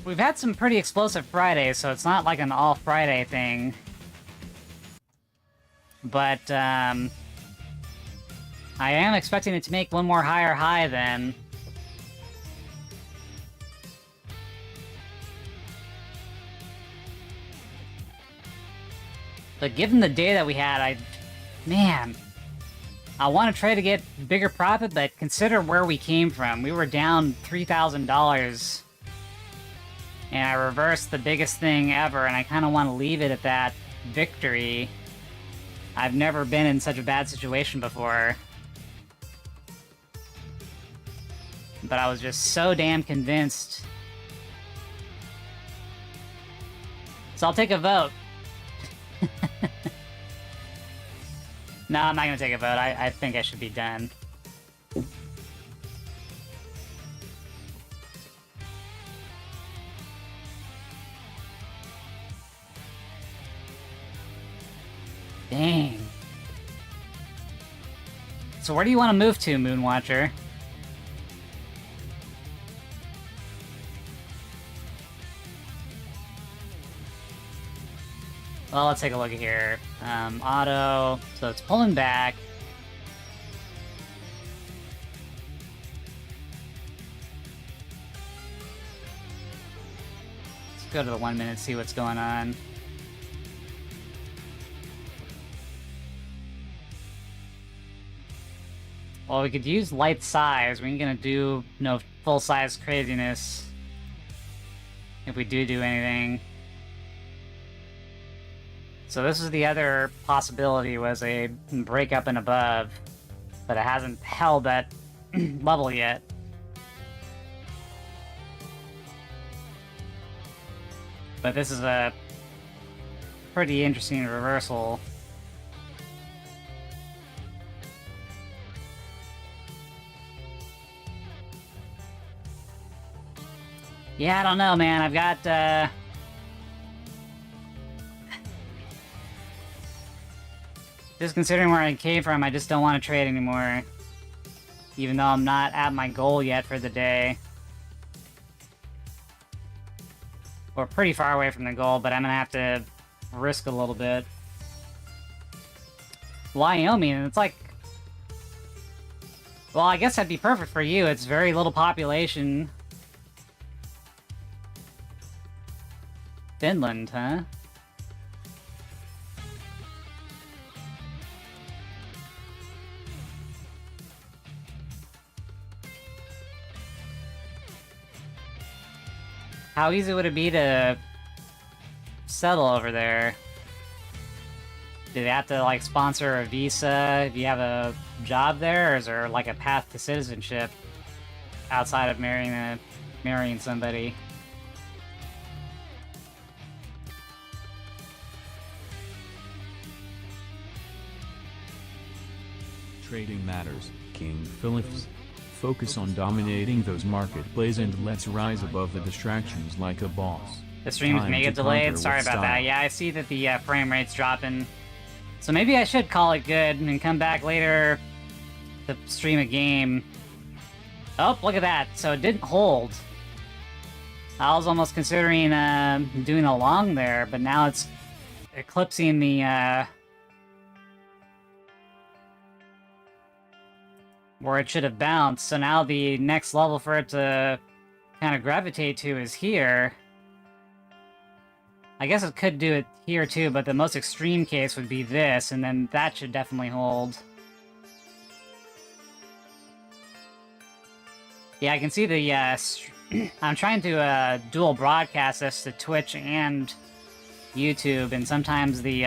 S1: We've had some pretty explosive Fridays, so it's not like an all Friday thing. But I am expecting it to make one more higher high then. But given the day that we had, man, I want to try to get bigger profit, but consider where we came from. We were down $3,000, and I reversed the biggest thing ever, and I kind of want to leave it at that victory. I've never been in such a bad situation before. But I was just so damn convinced. So I'll take a vote. No, I'm not gonna take a vote. I think I should be done. Dang. So where do you want to move to, Moonwatcher? Well, let's take a look here. Auto, so it's pulling back. Let's go to the 1 minute, see what's going on. Well, we could use light size. We ain't gonna do no full-size craziness if we do anything. So this is the other possibility, was a break up and above, but it hasn't held that level yet. But this is a pretty interesting reversal. Yeah, I don't know, man. I've got, just considering where I came from, I just don't want to trade anymore. Even though I'm not at my goal yet for the day. We're pretty far away from the goal, but I'm gonna have to risk a little bit. Wyoming, it's like... Well, I guess that'd be perfect for you. It's very little population. Finland, huh? How easy would it be to settle over there? Do they have to, like, sponsor a visa if you have a job there, or is there, like, a path to citizenship outside of marrying somebody?
S2: Trading matters, King Philips. Focus on dominating those marketplaces and let's rise above the distractions like a boss.
S1: The stream is
S2: Time
S1: mega
S2: to
S1: delayed.
S2: conquer
S1: Sorry
S2: with
S1: about that.
S2: style.
S1: Yeah, I see that the frame rate's dropping. So maybe I should call it good and come back later to stream a game. Oh, look at that. So it didn't hold. I was almost considering doing a long there, but now it's eclipsing the where it should have bounced. So now the next level for it to kind of gravitate to is here. I guess it could do it here too, but the most extreme case would be this, and then that should definitely hold. Yeah, I can see the, I'm trying to dual broadcast this to Twitch and YouTube, and sometimes the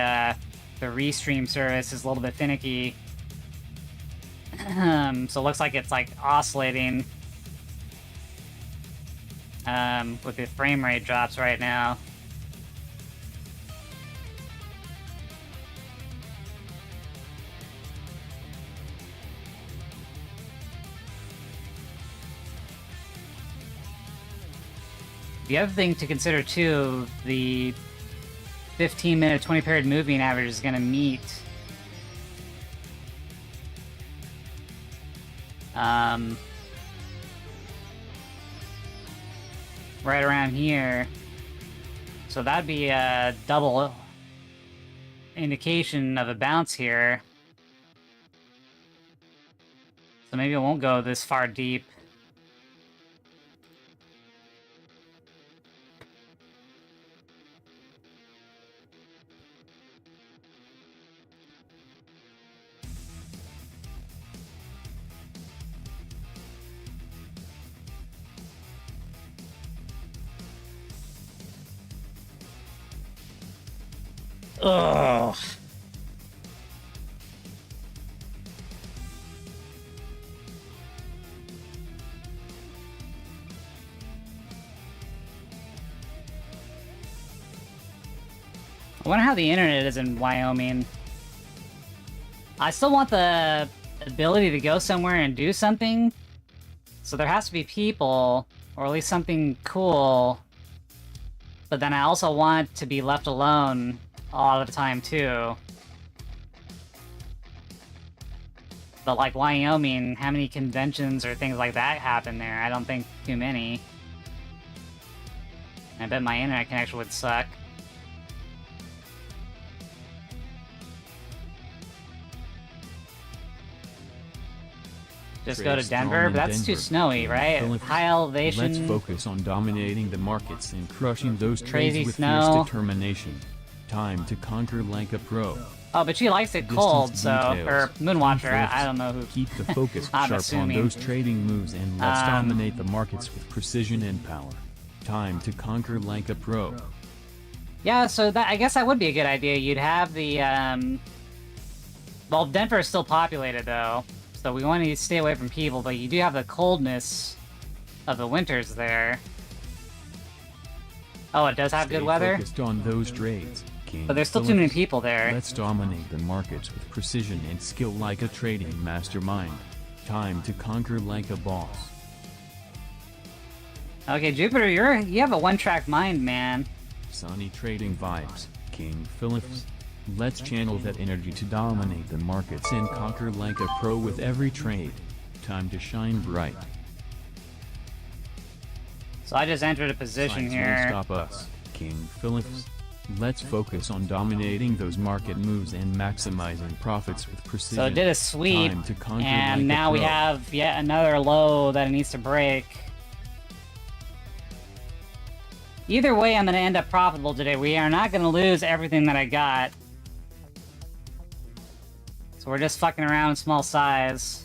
S1: restream service is a little bit finicky. So it looks like it's like oscillating with the frame rate drops right now. The other thing to consider too, the 15-minute, 20-period moving average is going to meet right around here. So that'd be a double indication of a bounce here. So maybe it won't go this far deep. Ugh. I wonder how the internet is in Wyoming. I still want the ability to go somewhere and do something. So there has to be people, or at least something cool. But then I also want to be left alone a lot of the time too. But like Wyoming, how many conventions or things like that happen there? I don't think too many. I bet my internet connection would suck. Just go to Denver, but that's too snowy, right? High elevation.
S2: Let's focus on dominating the markets and crushing those
S1: Crazy
S2: trades with
S1: snow.
S2: fierce determination. Time to conquer like a pro.
S1: Oh, but she likes it cold, so... Or Moonwatcher, I don't know who...
S2: Keep the focus
S1: I'm
S2: sharp on
S1: assuming.
S2: those trading moves and let's dominate the markets with precision and power. Time to conquer like a pro.
S1: Yeah, so that, I guess that would be a good idea. You'd have the, Well, Denver is still populated, though, so we want to stay away from people, but you do have the coldness of the winters there. Oh, it does have
S2: Stay
S1: good weather?
S2: focused on those trades, King
S1: But there's still too many
S2: Phillips.
S1: people there.
S2: Let's dominate the markets with precision and skill like a trading mastermind. Time to conquer like a boss.
S1: Okay, Jupiter, you have a one-track mind, man.
S2: Sunny trading vibes, King Phillips. Let's channel that energy to dominate the markets and conquer like a pro with every trade. Time to shine bright.
S1: So I just entered a position
S2: Science won't
S1: here.
S2: stop us, King Phillips. Let's focus on dominating those market moves and maximizing profits with precision.
S1: So it did a sweep,
S2: Time to conquer
S1: and
S2: like a
S1: now we
S2: pro.
S1: have yet another low that it needs to break. Either way, I'm going to end up profitable today. We are not going to lose everything that I got. So we're just fucking around with small size.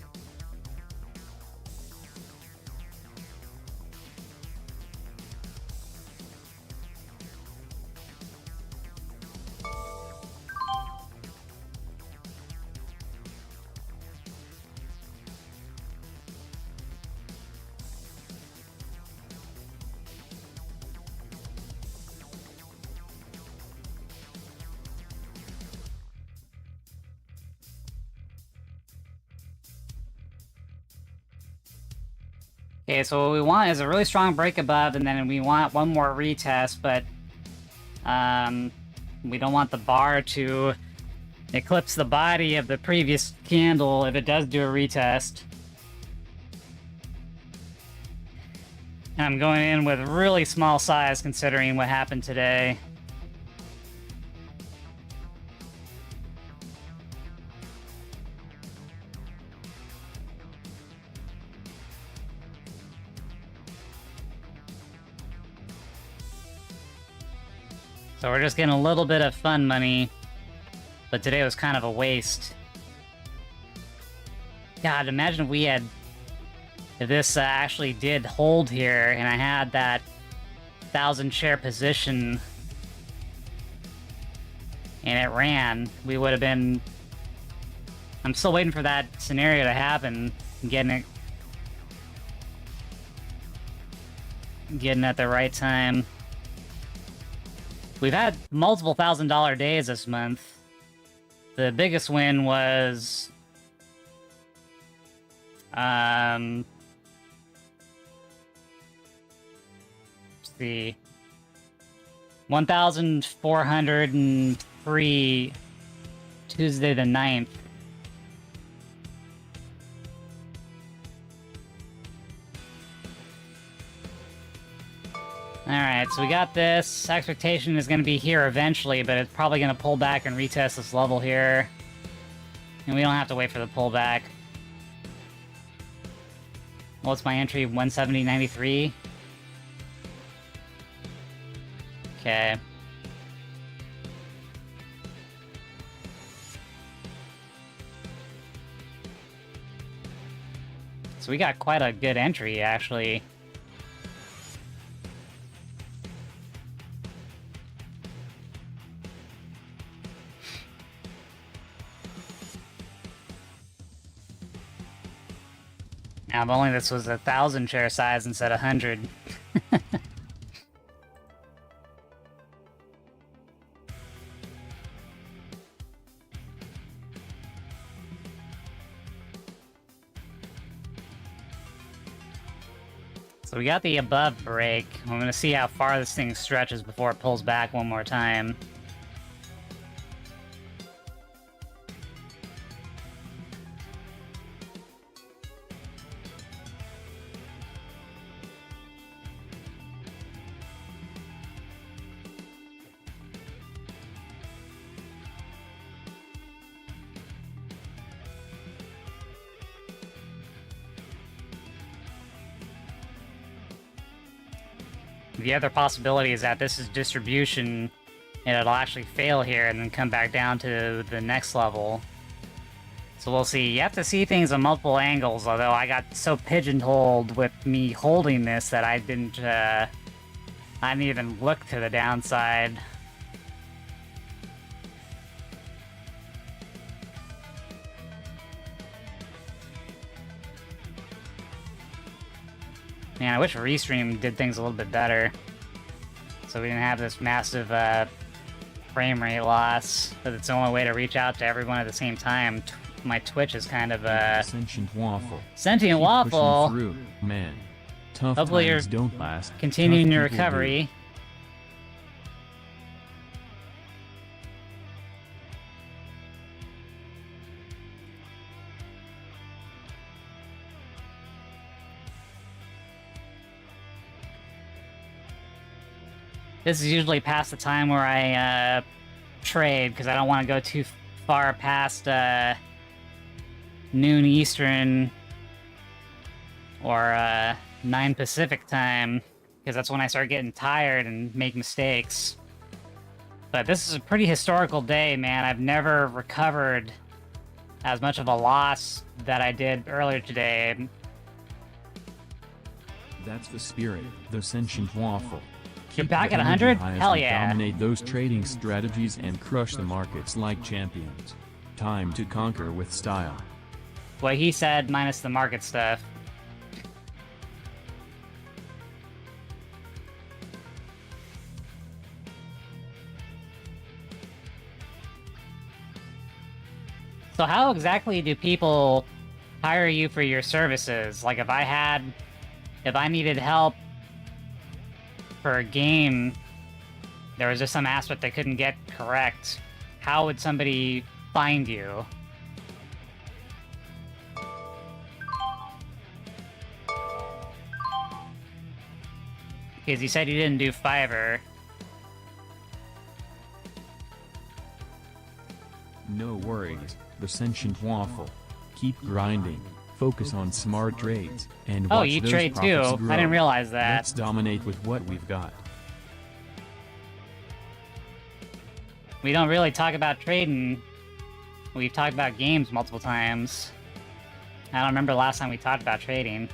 S1: Okay, so what we want is a really strong break above, and then we want one more retest, but we don't want the bar to eclipse the body of the previous candle if it does do a retest. And I'm going in with really small size considering what happened today. So we're just getting a little bit of fun money, but today was kind of a waste. God, imagine if this actually did hold here, and I had that 1,000 share position, and it ran, we would have been... I'm still waiting for that scenario to happen, getting it at the right time. We've had multiple $1,000 days this month. The biggest win was... let's see... 1,403 Tuesday the 9th. Alright, so we got this. Expectation is going to be here eventually, but it's probably going to pull back and retest this level here. And we don't have to wait for the pullback. What's my entry? 170.93? Okay. So we got quite a good entry, actually. Now, if only this was 1,000 share size instead of 100. So we got the above break. I'm gonna see how far this thing stretches before it pulls back one more time. The other possibility is that this is distribution and it'll actually fail here and then come back down to the next level. So we'll see. You have to see things on multiple angles, although I got so pigeonholed with me holding this that I didn't even look to the downside. Man, I wish Restream did things a little bit better, so we didn't have this massive frame rate loss, but it's the only way to reach out to everyone at the same time. My Twitch is kind of
S2: Sentient Waffle.
S1: Sentient
S2: Keep
S1: Waffle.
S2: pushing through, man. Tough
S1: Hopefully
S2: times
S1: you're
S2: don't last.
S1: continuing
S2: Tough
S1: your
S2: people do.
S1: recovery. This is usually past the time where I trade, because I don't want to go too far past noon Eastern or 9 Pacific time, because that's when I start getting tired and make mistakes. But this is a pretty historical day, man. I've never recovered as much of a loss that I did earlier today.
S2: That's the spirit, the Sentient Waffle.
S1: You're
S2: Keep
S1: back
S2: the
S1: at
S2: energy
S1: 100?
S2: high as
S1: Hell
S2: we
S1: yeah.
S2: Dominate those trading strategies and crush the markets like champions. Time to conquer with style.
S1: What he said, minus the market stuff. So how exactly do people hire you for your services? Like if I needed help for a game, there was just some aspect I couldn't get correct, how would somebody find you? Because you said you didn't do Fiverr.
S2: No worries, the Sentient Waffle. Keep grinding, focus on smart trades, and watch
S1: Oh, you
S2: those
S1: trade too.
S2: profits
S1: I
S2: grow.
S1: didn't realize that.
S2: Let's dominate with what we've got.
S1: We don't really talk about trading. We've talked about games multiple times. I don't remember last time we talked about trading.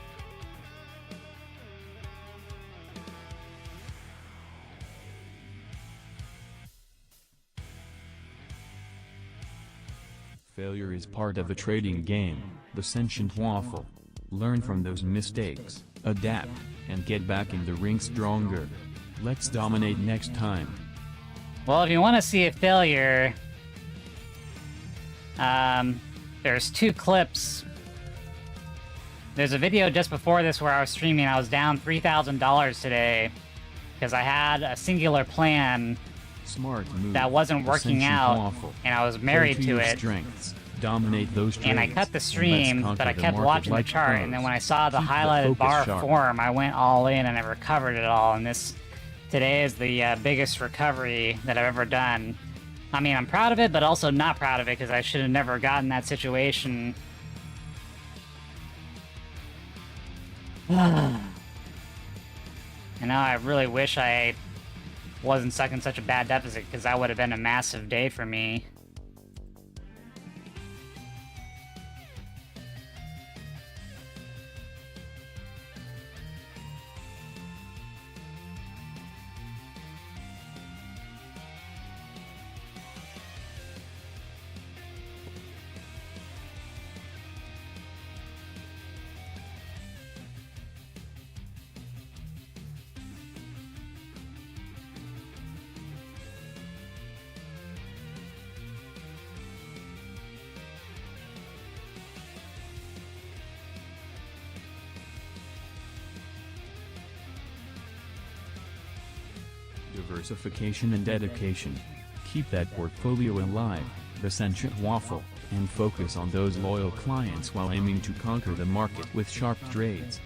S2: Failure is part of the trading game, the Sentient Waffle. Learn from those mistakes, adapt, and get back in the ring stronger. Let's dominate next time.
S1: Well, if you want to see a failure, there's 2 clips. There's a video just before this where I was streaming. I was down $3,000 today because I had a singular plan
S2: Smart move.
S1: that wasn't
S2: the
S1: working
S2: Sentient
S1: out,
S2: Waffle.
S1: and I was
S2: Play
S1: married to
S2: your
S1: it.
S2: strengths. Dominate those trades.
S1: And I cut the
S2: let's
S1: stream,
S2: conquer
S1: but I
S2: the
S1: kept
S2: market
S1: watching
S2: like
S1: the chart,
S2: pros.
S1: and then when I saw the
S2: Keep
S1: highlighted
S2: focus
S1: bar
S2: sharp.
S1: form, I went all in and I recovered it all, and today is the biggest recovery that I've ever done. I mean, I'm proud of it, but also not proud of it, because I should have never gotten that situation. And now I really wish I wasn't stuck in such a bad deficit, because that would have been a massive day for me.
S2: Diversification and dedication. Keep that portfolio alive, the Sentient Waffle, and focus on those loyal clients while aiming to conquer the market with sharp trades.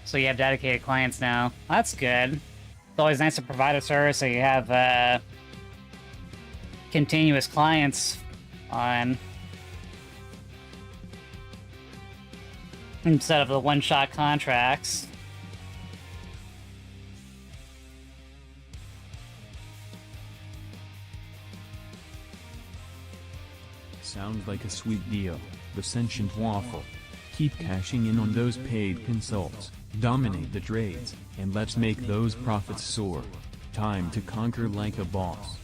S1: So you have dedicated clients now. That's good. It's always nice to provide a service so you have continuous clients on. instead of the one-shot contracts.
S2: Sounds like a sweet deal, the Sentient Waffle. Keep cashing in on those paid consults, dominate the trades, and let's make those profits soar. Time to conquer like a boss.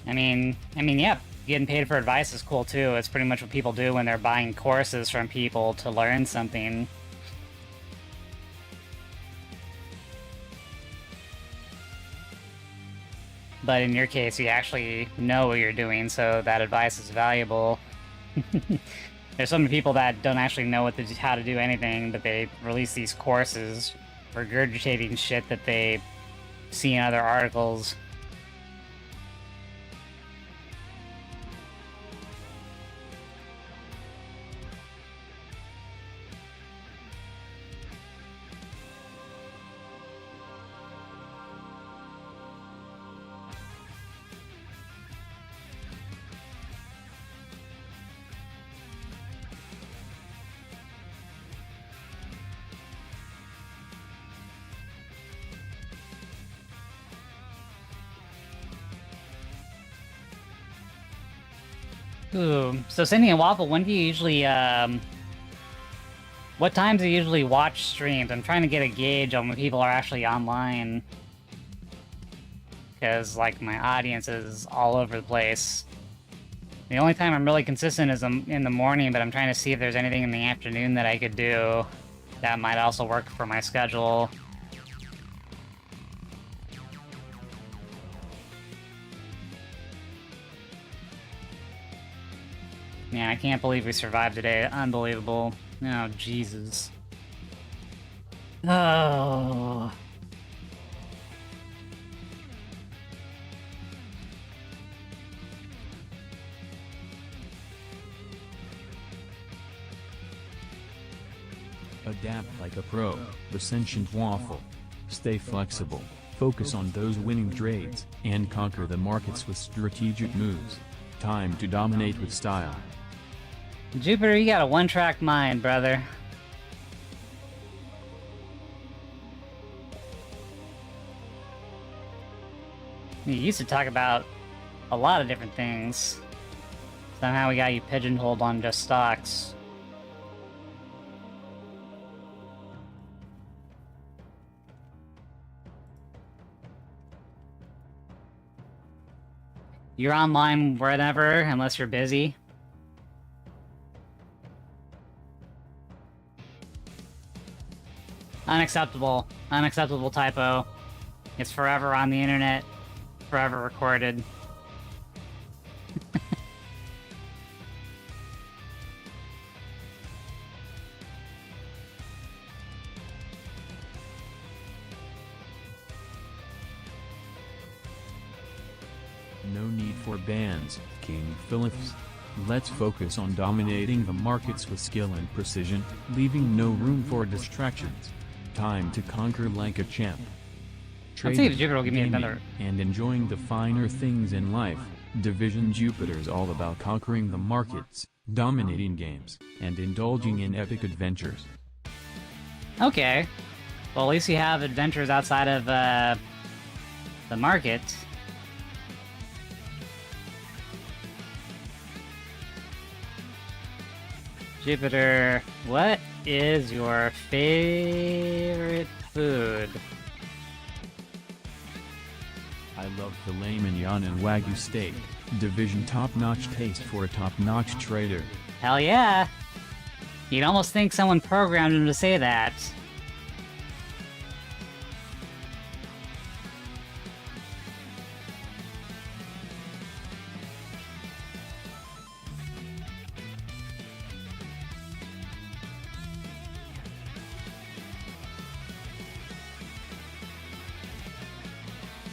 S1: I mean, yeah, getting paid for advice is cool too. It's pretty much what people do when they're buying courses from people to learn something. But in your case, you actually know what you're doing, so that advice is valuable. There's so many people that don't actually know how to do anything, but they release these courses regurgitating shit that they see in other articles. Ooh, so Cindy and Waffle, when do you usually, what times do you usually watch streams? I'm trying to get a gauge on when people are actually online. Because, like, my audience is all over the place. The only time I'm really consistent is in the morning, but I'm trying to see if there's anything in the afternoon that I could do that might also work for my schedule. Man, I can't believe we survived today. Unbelievable. Oh, Jesus. Oh.
S2: Adapt like a pro, the Sentient Waffle. Stay flexible, focus on those winning trades, and conquer the markets with strategic moves. Time to dominate with style.
S1: Jupiter, you got a one-track mind, brother. You used to talk about a lot of different things. Somehow we got you pigeonholed on just stocks. You're online whenever, unless you're busy. Unacceptable. Unacceptable typo. It's forever on the internet. Forever recorded.
S2: No need for bans, King Phillips. Let's focus on dominating the markets with skill and precision, leaving no room for distractions. Time to conquer like a champ.
S1: Let's see if Jupiter will give me
S2: gaming,
S1: another.
S2: and enjoying the finer things in life. Division Jupiter's all about conquering the markets, dominating games, and indulging in epic adventures.
S1: Okay. Well, at least you have adventures outside of the market. Jupiter, what is your favorite food?
S2: I love filet mignon and Wagyu steak. Division top-notch taste for a top-notch trader.
S1: Hell yeah! You'd almost think someone programmed him to say that.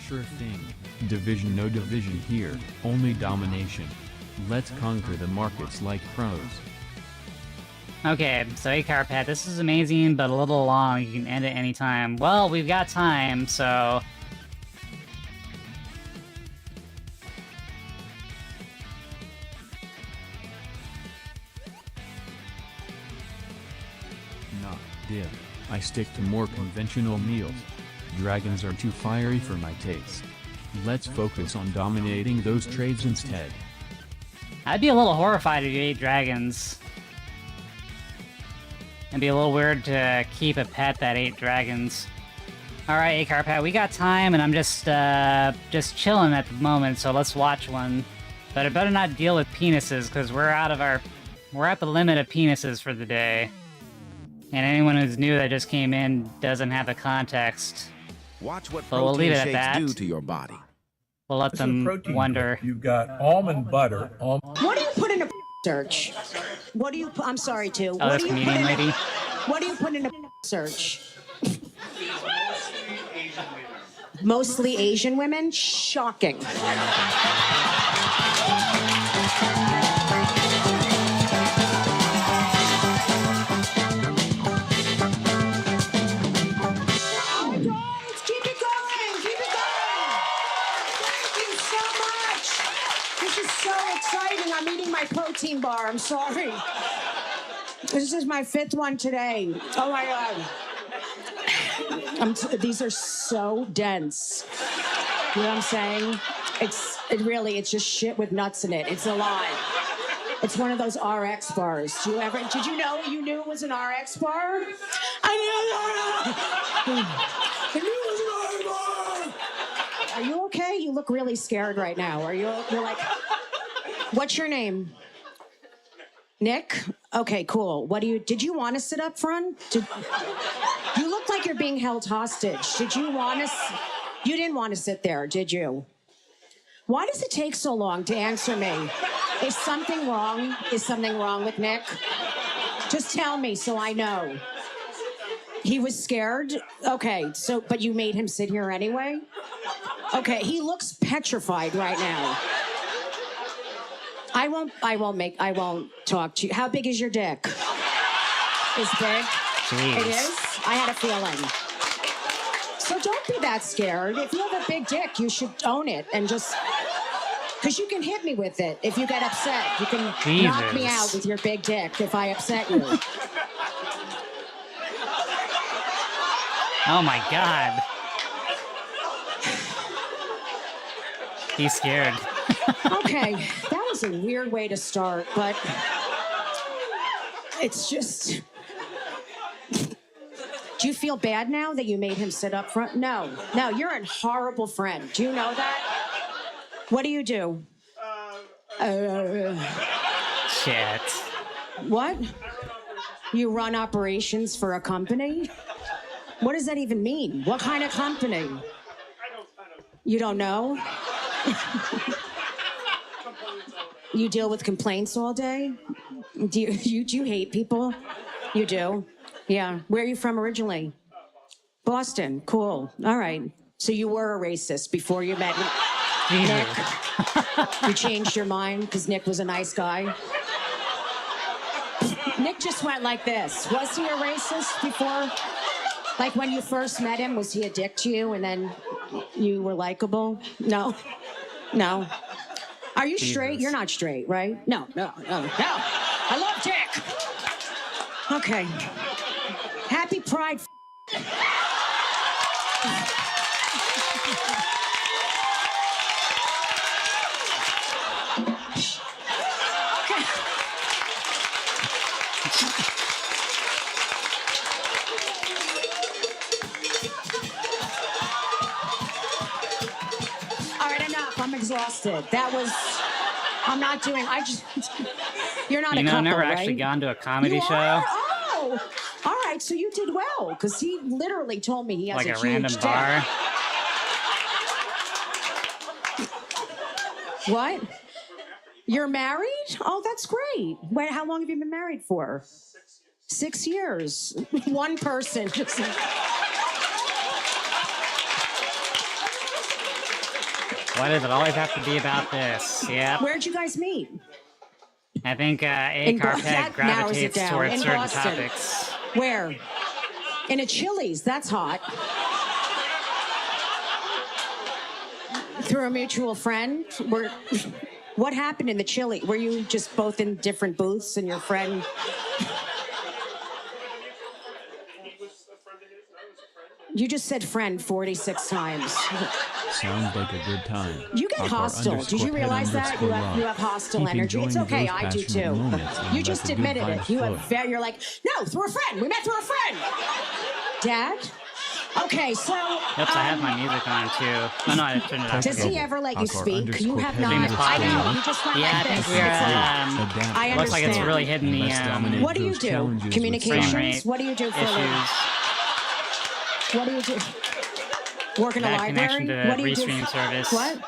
S2: Sure thing. Division no division here, only domination. Let's conquer the markets like pros.
S1: Okay, so hey Carpet, this is amazing, but a little long. You can end at any time. Well, we've got time, so...
S2: idea. I stick to more conventional meals. Dragons are too fiery for my taste. Let's focus on dominating those trades instead.
S1: I'd be a little horrified if you ate dragons. It'd be a little weird to keep a pet that ate dragons. Alright, A-Carpet, we got time, and I'm just chilling at the moment, so let's watch one. But I better not deal with penises, because we're at the limit of penises for the day. And anyone who's new that just came in doesn't have the context.
S5: Watch what
S1: But we'll leave
S5: protein
S1: it at
S5: shakes
S1: that.
S5: do to your body.
S1: We'll let them wonder.
S6: You've got almond butter.
S7: What do you put in a search? What do you put? I'm sorry, too.
S1: Oh,
S7: What
S1: this
S7: do you
S1: comedian
S7: put in
S1: lady?
S7: What do you put in a search? Mostly Asian women? Shocking. I'm eating my protein bar. I'm sorry. This is my 5th one today. Oh my God. These are so dense. You know what I'm saying? It's just shit with nuts in it. It's a lot. It's one of those RX bars. Did you know you knew it was an RX bar? I knew it was an RX bar. Are you okay? You look really scared right now. You're like, what's your name? Nick? Okay, cool. Did you want to sit up front? You look like you're being held hostage. You didn't want to sit there, did you? Why does it take so long to answer me? Is something wrong? Is something wrong with Nick? Just tell me so I know. He was scared? Okay, but you made him sit here anyway? Okay, he looks petrified right now. I won't talk to you. How big is your dick? It's big?
S1: Jeez.
S7: It is? I had a feeling. So don't be that scared. If you have a big dick, you should own it and just... Because you can hit me with it if you get upset. You can knock me out with your big dick if I upset you.
S1: Oh my God. He's scared.
S7: Okay, that was a weird way to start, but it's just... Do you feel bad now that you made him sit up front? No, you're a horrible friend. Do you know that? What do you do?
S1: Shit.
S7: What? You run operations for a company? What does that even mean? What kind of company? You don't know? You deal with complaints all day? Do you hate people? You do? Yeah. Where are you from originally? Boston. Cool. All right. So you were a racist before you met Nick? You changed your mind because Nick was a nice guy? Nick just went like this. Was he a racist before? Like when you first met him, was he a dick to you and then you were likable? No. Are you straight? You're not straight, right? No. I love dick. Okay. Happy Pride. All right, enough. I'm exhausted. I'm not doing, you're not a couple,
S1: I've never
S7: right?
S1: actually gone to a comedy
S7: You
S1: show.
S7: are? Oh, all right. So you did well, because he literally told me he has
S1: Like
S7: a
S1: a
S7: huge
S1: random
S7: dick.
S1: bar.
S7: What? You're married? Oh, that's great. Wait, how long have you been married for? 6 years. One person. Just...
S1: Why does it always have to be about this? Yep.
S7: Where'd you guys meet?
S1: I think
S7: That
S1: A-Carpet
S7: narrows it
S1: gravitates
S7: down.
S1: towards
S7: In
S1: certain
S7: Boston.
S1: topics.
S7: Where? In a Chili's. That's hot. Through a mutual friend? What happened in the Chili? Were you just both in different booths and your friend... You just said friend 46 times.
S2: Sounds like a good time.
S7: You get hostile. Did you realize that? You have hostile energy. It's okay. I do too. You just admitted it. You're like, no, through a friend. We met through a friend. Dad? Okay, so.
S1: Oops, I have my music on too. Oh no, I turned it off.
S7: Does he ever let you speak? You have not.
S1: Stream is
S7: I know.
S1: popping.
S7: You just went
S1: Yeah, I
S7: like
S1: think
S7: this.
S1: we're.
S7: I understand.
S1: Looks like it's really hitting the
S7: What do you do? Communications? What do you do for a living?
S1: issues.
S7: What do you do? Work in a
S1: Bad
S7: library?
S1: connection to
S7: What do you do?
S1: Restream service.
S7: What?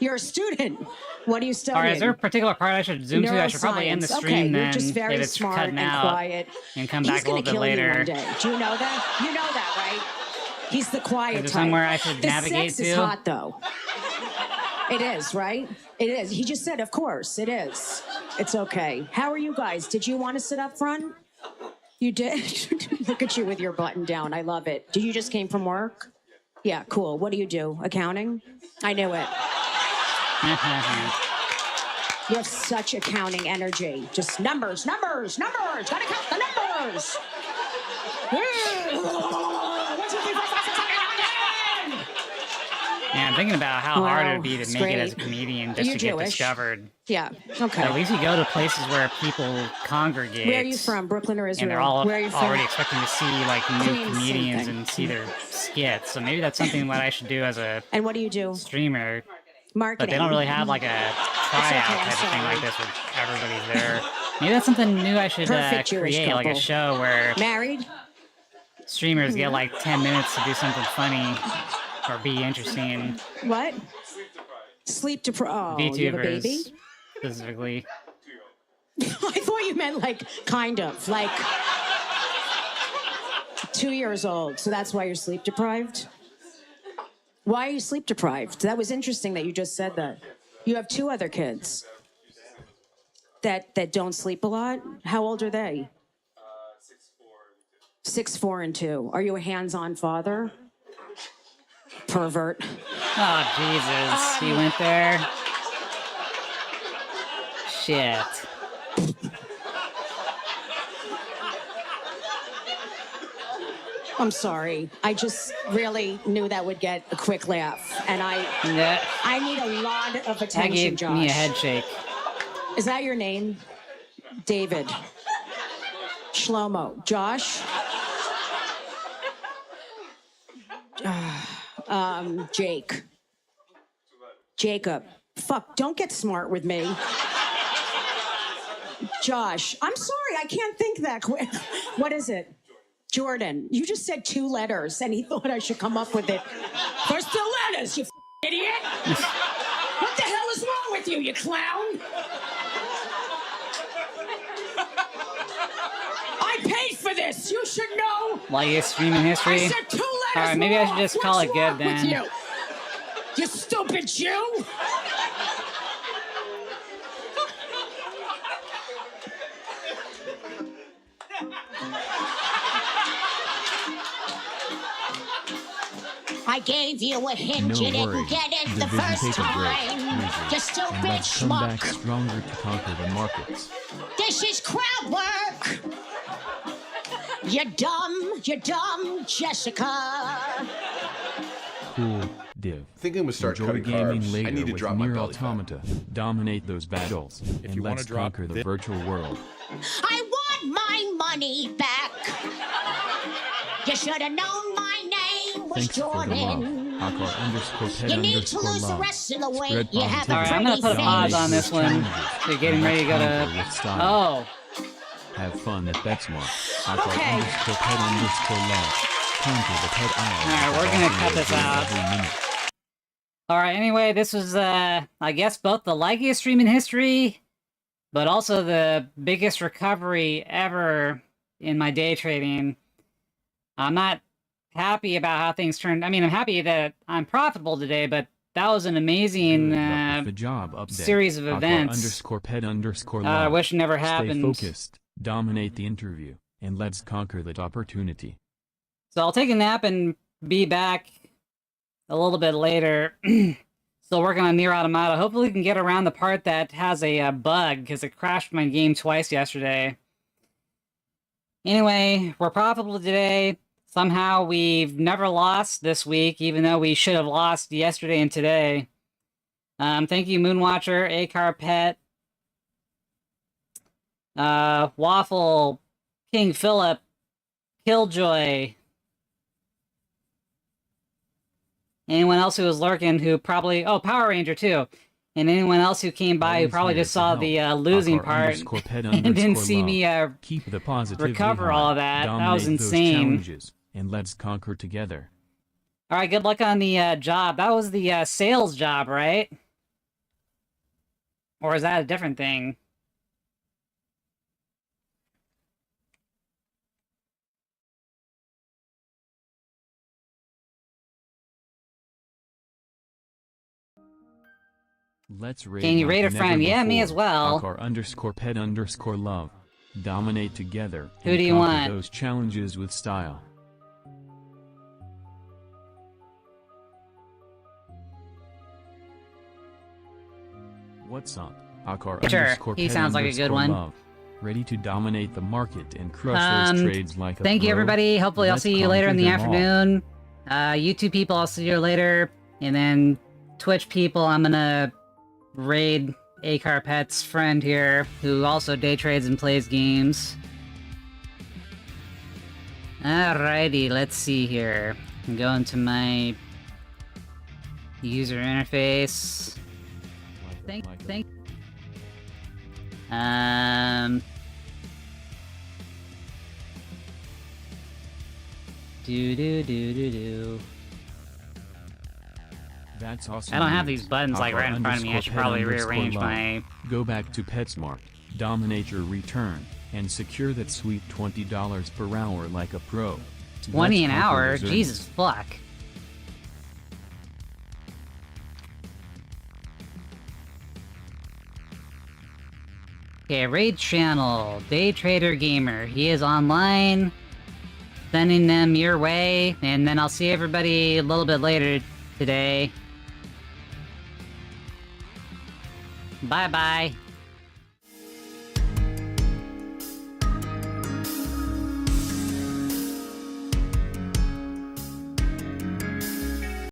S7: You're a student. What do you study?
S1: All right, is there a particular part I should zoom to? I should probably end the
S7: Neuroscience.
S1: stream
S7: Okay,
S1: then
S7: you're just very
S1: if it's
S7: smart
S1: cutting
S7: and
S1: out
S7: quiet.
S1: and come
S7: He's
S1: back a little
S7: gonna
S1: bit
S7: kill
S1: later.
S7: you one day. Do you know that? You know that, right? He's the quiet
S1: Is there
S7: type.
S1: somewhere I should
S7: the
S1: navigate
S7: sex is
S1: to?
S7: hot, though. It is, right? It is. He just said, of course, it is. It's okay. How are you guys? Did you want to sit up front? You did? Look at you with your button down. I love it. Did you just came from work? Yeah, cool. What do you do? Accounting? I knew it. You have such accounting energy. Just numbers, numbers, numbers. Gotta count the numbers. 1, 2, 3, 4, 5, 6, 7, 8, 9, 10.
S1: Yeah, I'm thinking about how hard it would be to
S7: it's
S1: make it as a
S7: great.
S1: comedian
S7: Are
S1: just
S7: you
S1: to get
S7: Jewish?
S1: discovered.
S7: Yeah. Okay.
S1: At least you go to places where people congregate.
S7: Where are you from? Brooklyn or Israel?
S1: And they're all
S7: Where are you from?
S1: already expecting to see like new
S7: Queens, same
S1: comedians
S7: thing.
S1: and see their skits. So maybe that's something that I should do as a
S7: And what do you do?
S1: streamer.
S7: Marketing.
S1: But they don't really have like a tryout
S7: okay, I'm
S1: type of thing
S7: sorry.
S1: like this where everybody's there. Maybe that's something new I should
S7: Perfect Jewish
S1: create, like a
S7: couple.
S1: show where
S7: Married?
S1: streamers get like 10 minutes to do something funny or be interesting.
S7: What? Sleep deprived. Oh, you have a baby?
S1: VTubers specifically.
S7: I thought you meant like kind of like 2 years old. So that's why you're sleep deprived. Why are you sleep deprived? That was interesting that you just said that. You have 2 other kids that don't sleep a lot. How old are they? 6, 4, and 2. Are you a hands-on father? Pervert.
S1: Oh, Jesus. He went there. Shit.
S7: I'm sorry. I just really knew that would get a quick laugh, and
S1: Yeah.
S7: I need a lot of
S1: That
S7: attention,
S1: gave
S7: Josh.
S1: me a head shake.
S7: Is that your name? David. Shlomo. Josh? Jake. Jacob. Fuck, don't get smart with me. Josh. I'm sorry, I can't think that quick. What is it? Jordan. You just said 2 letters, and he thought I should come up with it. There's 2 letters, you idiot. What the hell is wrong with you, you clown? I paid for this. You should know.
S1: Like a streaming history.
S7: I said 2 letters.
S1: All right, maybe I should
S7: wrong.
S1: just call
S7: What's
S1: it good
S7: wrong with
S1: then.
S7: You stupid Jew. I gave you a hint,
S2: No
S7: you didn't
S2: worries.
S7: get it the
S2: Division
S7: first
S2: take a break,
S7: time.
S2: Weezer,
S7: You stupid
S2: and let's come back
S7: schmuck.
S2: stronger to conquer the markets.
S7: This is crowd work. You're dumb, Jessica.
S2: Cool, Div.
S5: I think I'm gonna start
S2: Enjoy
S5: cutting
S2: gaming
S5: carbs.
S2: later
S5: I need to
S2: with
S5: drop my
S2: Nier
S5: belly fat.
S2: Automata. Dominate those battles, and
S6: you wanna
S2: let's
S6: drop
S2: conquer the
S6: thi-
S2: virtual world.
S7: I want my money back. You should have known my name was
S2: Thanks for the love.
S7: Jordan.
S2: Akar_pet_love.
S7: You need to lose the rest of the weight.
S2: Spread
S7: You have a
S1: All right, I'm gonna
S7: pretty
S1: put a pause
S7: face.
S1: on this one. So getting ready to go
S2: With
S1: to.
S2: style.
S1: Oh,
S2: Have fun at PetSmart.
S7: Okay.
S2: Akar_pet_love. Conquer the pet aisle.
S1: All right, we're gonna cut this out.
S2: Every minute.
S1: all right. Anyway, this was, I guess, both the likeliest stream in history, but also the biggest recovery ever in my day trading. I'm not happy about how things turned. I mean, I'm happy that I'm profitable today, but that was an amazing
S2: Good luck with the job update.
S1: series of events.
S2: Akar_pet_love.
S1: I wish it never happened.
S2: Stay focused, dominate the interview, and let's conquer that opportunity.
S1: So I'll take a nap and be back a little bit later. Still working on Nier Automata. Hopefully we can get around the part that has a bug, because it crashed my game twice yesterday. Anyway, we're profitable today. Somehow we've never lost this week, even though we should have lost yesterday and today. Thank you, Moonwatcher, Acar Pet, Waffle, King Philip, Killjoy. Anyone else who was lurking who probably... Oh, Power Ranger, too. And anyone else who came by who probably just saw the losing part and didn't see me
S2: keep the positivity
S1: recover all of that. That was insane.
S2: And let's conquer together.
S1: All right, good luck on the job. That was the sales job, right? Or is that a different thing?
S2: Let's raid.
S1: Can you raid a friend? Yeah, me as well.
S2: _pet_love. Dominate together.
S1: Who do you want?
S2: Those challenges with style. What's up? Akar
S1: Sure, he sounds like a good one.
S2: Love. Ready to dominate the market and crush those trades like a
S1: Thank you,
S2: pro?
S1: everybody. Hopefully I'll see you later in the afternoon. YouTube people, I'll see you later. And then Twitch people, I'm gonna raid Acar Pet's friend here, who also day trades and plays games. Alrighty, let's see here. I'm going to my user interface. Thank. Do.
S2: That's awesome.
S1: I don't have these buttons like right in front of me. I should probably rearrange my...
S2: Go back to PetSmart, dominate your return, and secure that sweet $20 per hour like a pro.
S1: 20 an hour? Jesus fuck. Okay, raid channel, Day Trader Gamer. He is online. Sending them your way, and then I'll see everybody a little bit later today. Bye-bye.